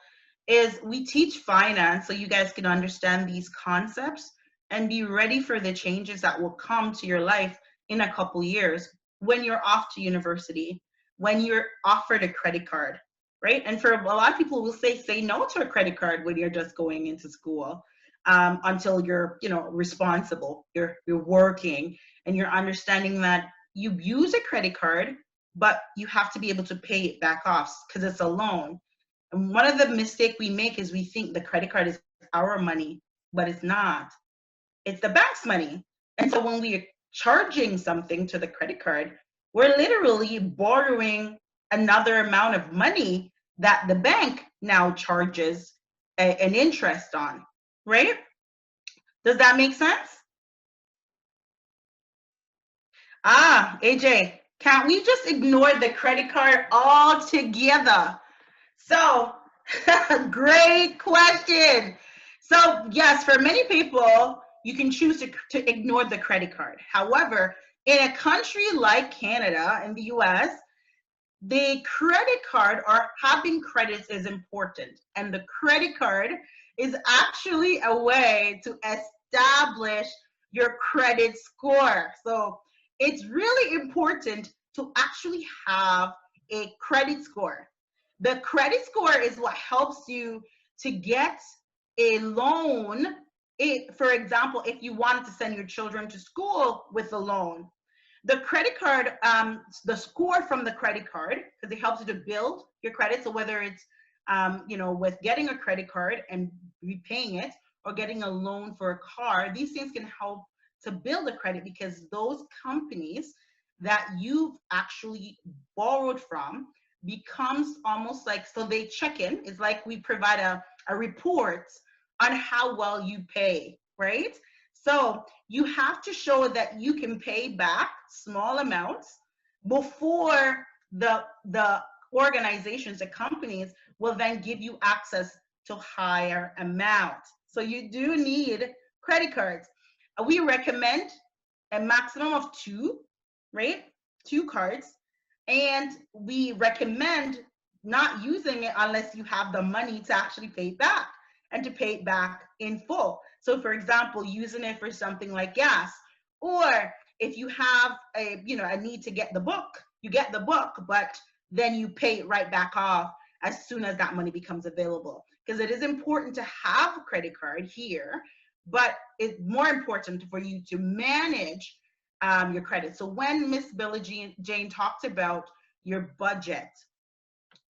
is we teach finance so you guys can understand these concepts and be ready for the changes that will come to your life in a couple years when you're off to university, when you're offered a credit card, right? And for a lot of people will say no to a credit card when you're just going into school, until you're responsible, you're working, and you're understanding that you use a credit card, but you have to be able to pay it back off because it's a loan. And one of the mistakes we make is we think the credit card is our money, but it's not. It's the bank's money. And so when we are charging something to the credit card, we're literally borrowing another amount of money that the bank now charges an interest on, right? Does that make sense? AJ, can't we just ignore the credit card altogether? So, great question. So, yes, for many people, you can choose to ignore the credit card. However, in a country like Canada and the US, the credit card or having credits is important. And the credit card is actually a way to establish your credit score. So it's really important to actually have a credit score. The credit score is what helps you to get a loan. For example, if you wanted to send your children to school with a loan, the credit card, the score from the credit card, because it helps you to build your credit. So whether it's, with getting a credit card and repaying it, or getting a loan for a car, these things can help to build a credit, because those companies that you've actually borrowed from becomes almost like, so they check in. It's like we provide a report on how well you pay, right? So you have to show that you can pay back small amounts before the organizations, the companies will then give you access to higher amounts. So you do need credit cards. We recommend a maximum of 2, right? 2 cards. And we recommend not using it unless you have the money to actually pay it back, and to pay it back in full. So for example, using it for something like gas, or if you have a need to get the book, you get the book, but then you pay it right back off as soon as that money becomes available. Because it is important to have a credit card here, but it's more important for you to manage your credit. So when Miss Billie Jane talked about your budget,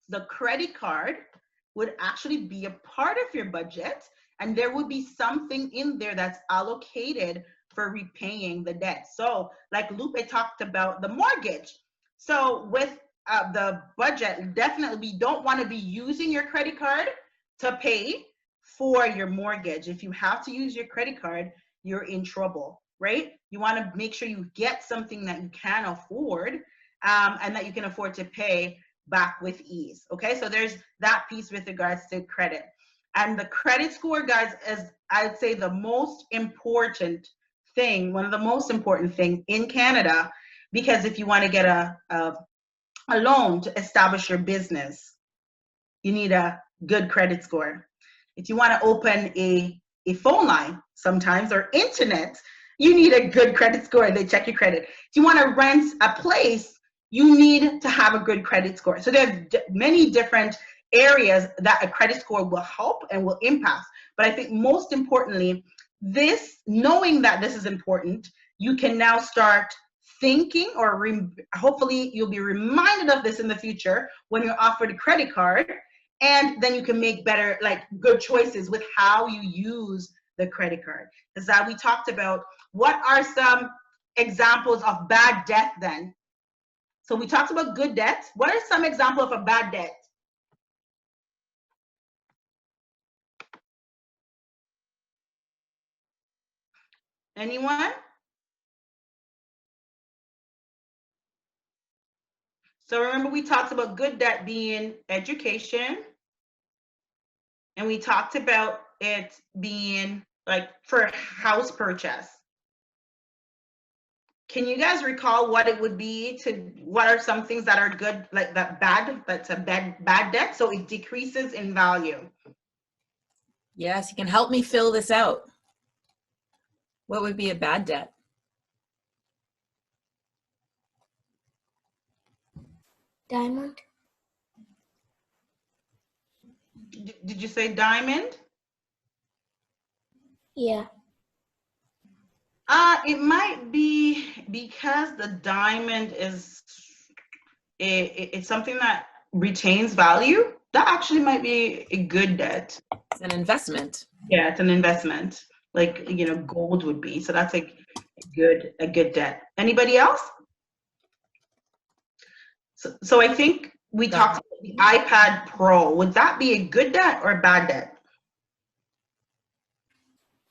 the credit card would actually be a part of your budget, and there would be something in there that's allocated for repaying the debt. So like Lupe talked about the mortgage. So with the budget, definitely we don't want to be using your credit card to pay for your mortgage. If you have to use your credit card, you're in trouble, right? You want to make sure you get something that you can afford, and that you can afford to pay back with ease. Okay, so there's that piece with regards to credit. And the credit score, guys, is, I'd say, the most important thing, one of the most important thing in Canada, because if you want to get a loan to establish your business, you need a good credit score. If you want to open a phone line sometimes, or internet, you need a good credit score. They check your credit. If you want to rent a place, you need to have a good credit score. So there's many different areas that a credit score will help and will impact. But I think most importantly, knowing that this is important, you can now start thinking, or hopefully you'll be reminded of this in the future when you're offered a credit card, and then you can make better, good choices with how you use the credit card. Because we talked about what are some examples of bad debt then. So we talked about good debt. What are some examples of a bad debt? Anyone? So remember, we talked about good debt being education, and we talked about it being for house purchase. Can you guys recall what it would be what are some things that are good, that's a bad debt? So it decreases in value. Yes, you can help me fill this out. What would be a bad debt? Diamond? Did you say diamond? Yeah. It might be because the diamond is it's something that retains value. That actually might be a good debt. It's an investment. Yeah, it's an investment, gold would be. So that's a good debt. Anybody else? So I think we talked about the iPad Pro. Would that be a good debt or a bad debt?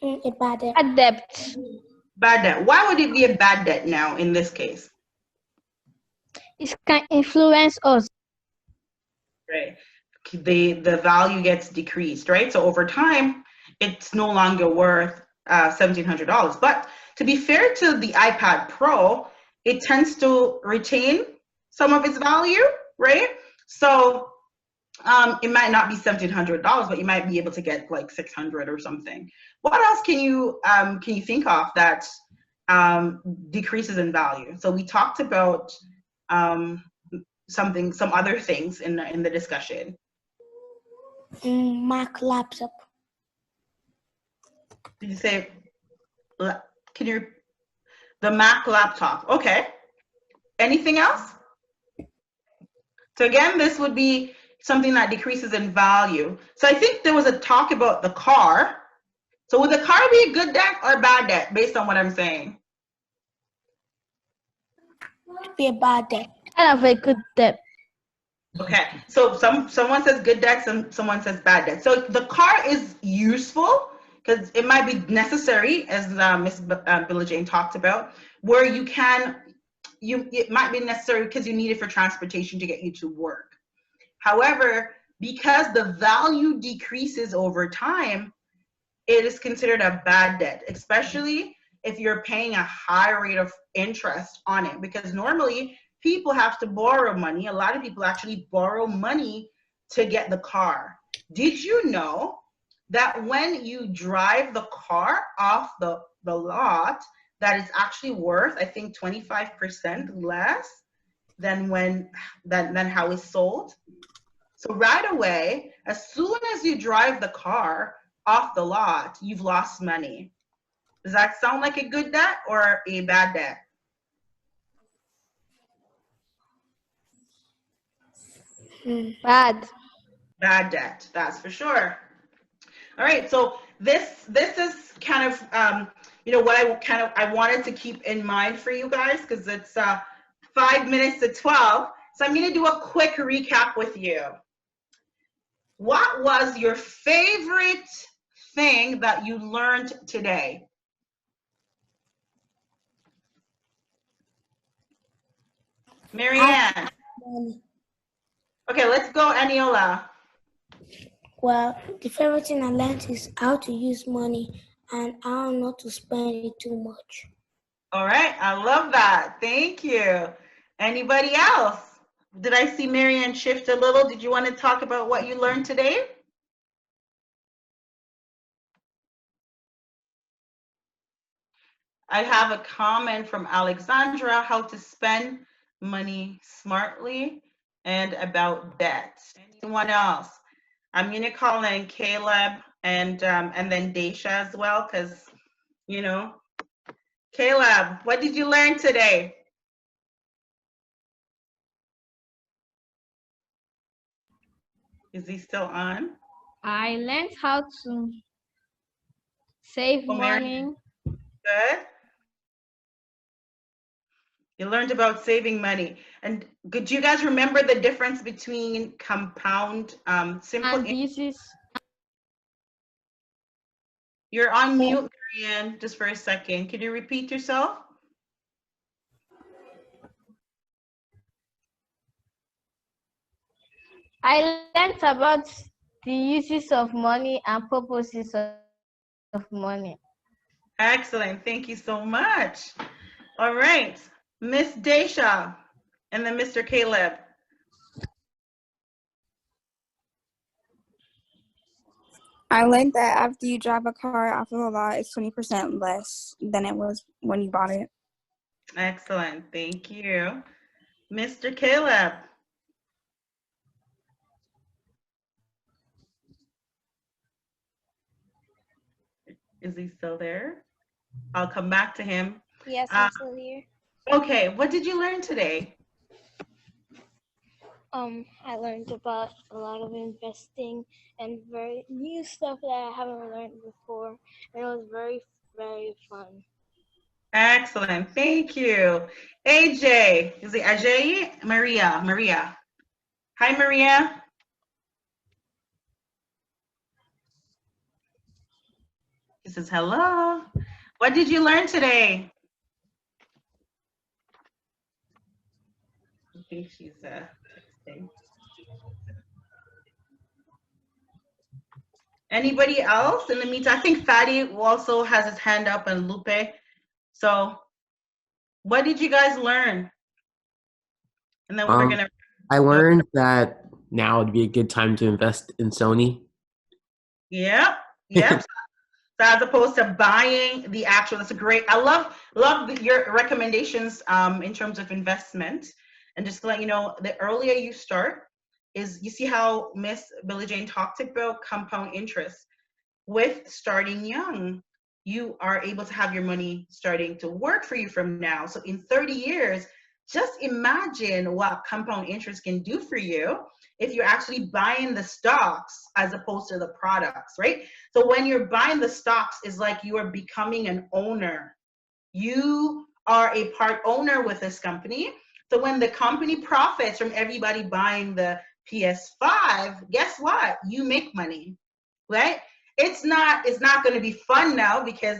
A bad debt. A debt. Bad debt. Why would it be a bad debt now in this case? It can influence us. Right. The value gets decreased, right? So over time, it's no longer worth $1,700. But to be fair to the iPad Pro, it tends to retain some of its value, right? So it might not be $1,700, but you might be able to get like $600 or something. What else can you think of that decreases in value? So we talked about some other things in the discussion. Mac laptop. Did you say? Can you? The Mac laptop. Okay. Anything else? So again, this would be something that decreases in value. So I think there was a talk about the car. So would the car be a good debt or bad debt based on what I'm saying? To be a bad debt. Kind of a good debt. Okay, so someone says good debt, someone says bad debt. So the car is useful because it might be necessary, as Miss Billie Jane talked about, where it might be necessary because you need it for transportation to get you to work. However, because the value decreases over time, it is considered a bad debt, especially if you're paying a high rate of interest on it, because normally people have to borrow money. A lot of people actually borrow money to get the car. Did you know that when you drive the car off the lot, that it's actually worth, I think, 25% less than how it's sold? So right away, as soon as you drive the car off the lot, you've lost money. Does that sound like a good debt or a bad debt? Bad. Bad debt, that's for sure. All right, so this is kind of what I wanted to keep in mind for you guys, because it's 5 minutes to 12. So I'm going to do a quick recap with you. What was your favorite thing that you learned today? Marianne. Okay, let's go, Aniola. Well, the favorite thing I learned is how to use money and how not to spend it too much. All right, I love that. Thank you. Anybody else? Did I see Marianne shift a little? Did you want to talk about what you learned today? I have a comment from Alexandra, how to spend money smartly and about debt. Anyone else? I'm going to call in Caleb and then Daisha as well, because, Caleb, what did you learn today? Is he still on? I learned how to save money. Good. You learned about saving money. And could you guys remember the difference between compound, simple and uses? You're on mute, Marianne, just for a second. Could you repeat yourself? I learned about the uses of money and purposes of money. Excellent. Thank you so much. All right. Miss Daisha and then Mr. Caleb. I learned that after you drive a car off of the lot, it's 20% less than it was when you bought it. Excellent. Thank you. Mr. Caleb. Is he still there? I'll come back to him. Yes, I'm still here. Okay, what did you learn today? I learned about a lot of investing and very new stuff that I haven't learned before, and it was very, very fun. Excellent, thank you. AJ, is it Ajay? Maria. Hi, Maria. says hello. What did you learn today? I think she's texting. Anybody else in the meantime? I think Fatty also has his hand up, and Lupe. So what did you guys learn? And then we're gonna. I learned that now would be a good time to invest in Sony. Yep. Yep. So as opposed to buying the actual, that's a great. I love your recommendations in terms of investment. And just to let you know, the earlier you start, is you see how Miss Billie Jane talked about compound interest. With starting young, you are able to have your money starting to work for you from now. So in 30 years, just imagine what compound interest can do for you if you're actually buying the stocks as opposed to the products, right? So when you're buying the stocks, it's like you are becoming an owner. You are a part owner with this company. So when the company profits from everybody buying the PS5, guess what? You make money, right? It's not going to be fun now because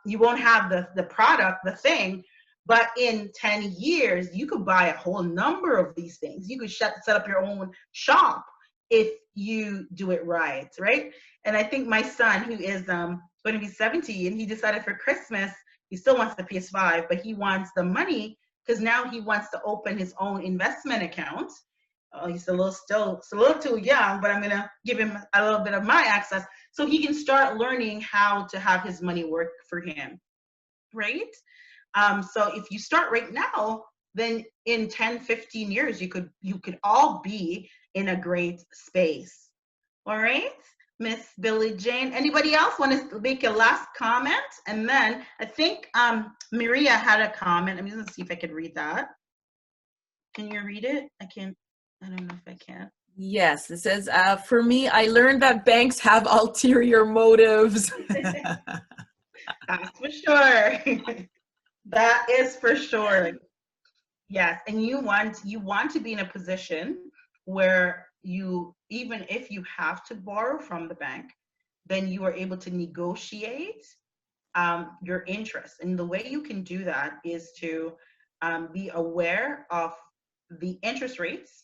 you won't have the product, the thing. But in 10 years, you could buy a whole number of these things. You could set up your own shop if you do it right, right? And I think my son, who is going to be 17, he decided for Christmas, he still wants the PS5, but he wants the money because now he wants to open his own investment account. He's a little too young, but I'm gonna give him a little bit of my access so he can start learning how to have his money work for him, right? So if you start right now, then in 10, 15 years, you could all be in a great space. All right, Miss Billie Jane. Anybody else want to make a last comment? And then I think Maria had a comment. I'm just gonna see if I could read that. Can you read it? I don't know if I can. Yes, it says, for me, I learned that banks have ulterior motives. That's for sure. That is for sure. Yes, and you want to be in a position where you, even if you have to borrow from the bank, then you are able to negotiate your interest. And the way you can do that is to be aware of the interest rates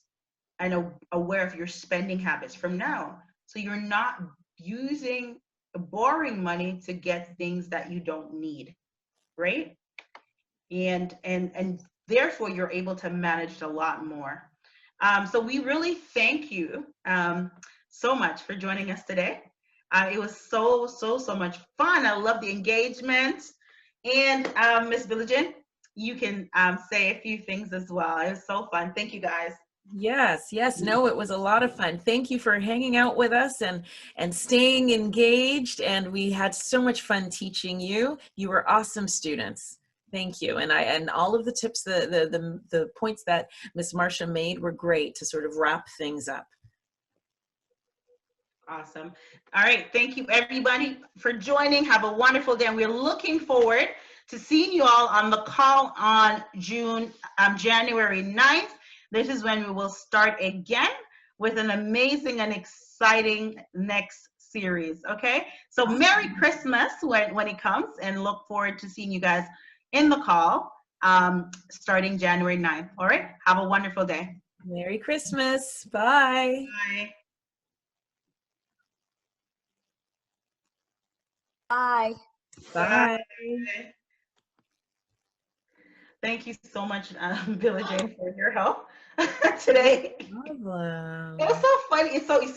and aware of your spending habits from now. So you're not borrowing money to get things that you don't need, right? And therefore you're able to manage a lot more. So we really thank you so much for joining us today. It was so much fun. I love the engagement. And Miss Billie Jane, you can say a few things as well. It was so fun. Thank you guys. Yes, no, it was a lot of fun. Thank you for hanging out with us and staying engaged. And we had so much fun teaching you. You were awesome students. Thank you. And all of the tips, the points that Miss Marsha made were great to sort of wrap things up. Awesome. All right. Thank you, everybody, for joining. Have a wonderful day. And we're looking forward to seeing you all on the call on January 9th. This is when we will start again with an amazing and exciting next series. Okay. So Merry Christmas when it comes, and look forward to seeing you guys in the call starting January 9th. All right. Have a wonderful day. Merry Christmas. Bye. Bye. Bye. Bye. Thank you so much, Billie Jane, for your help today. No problem. It was so funny. It's so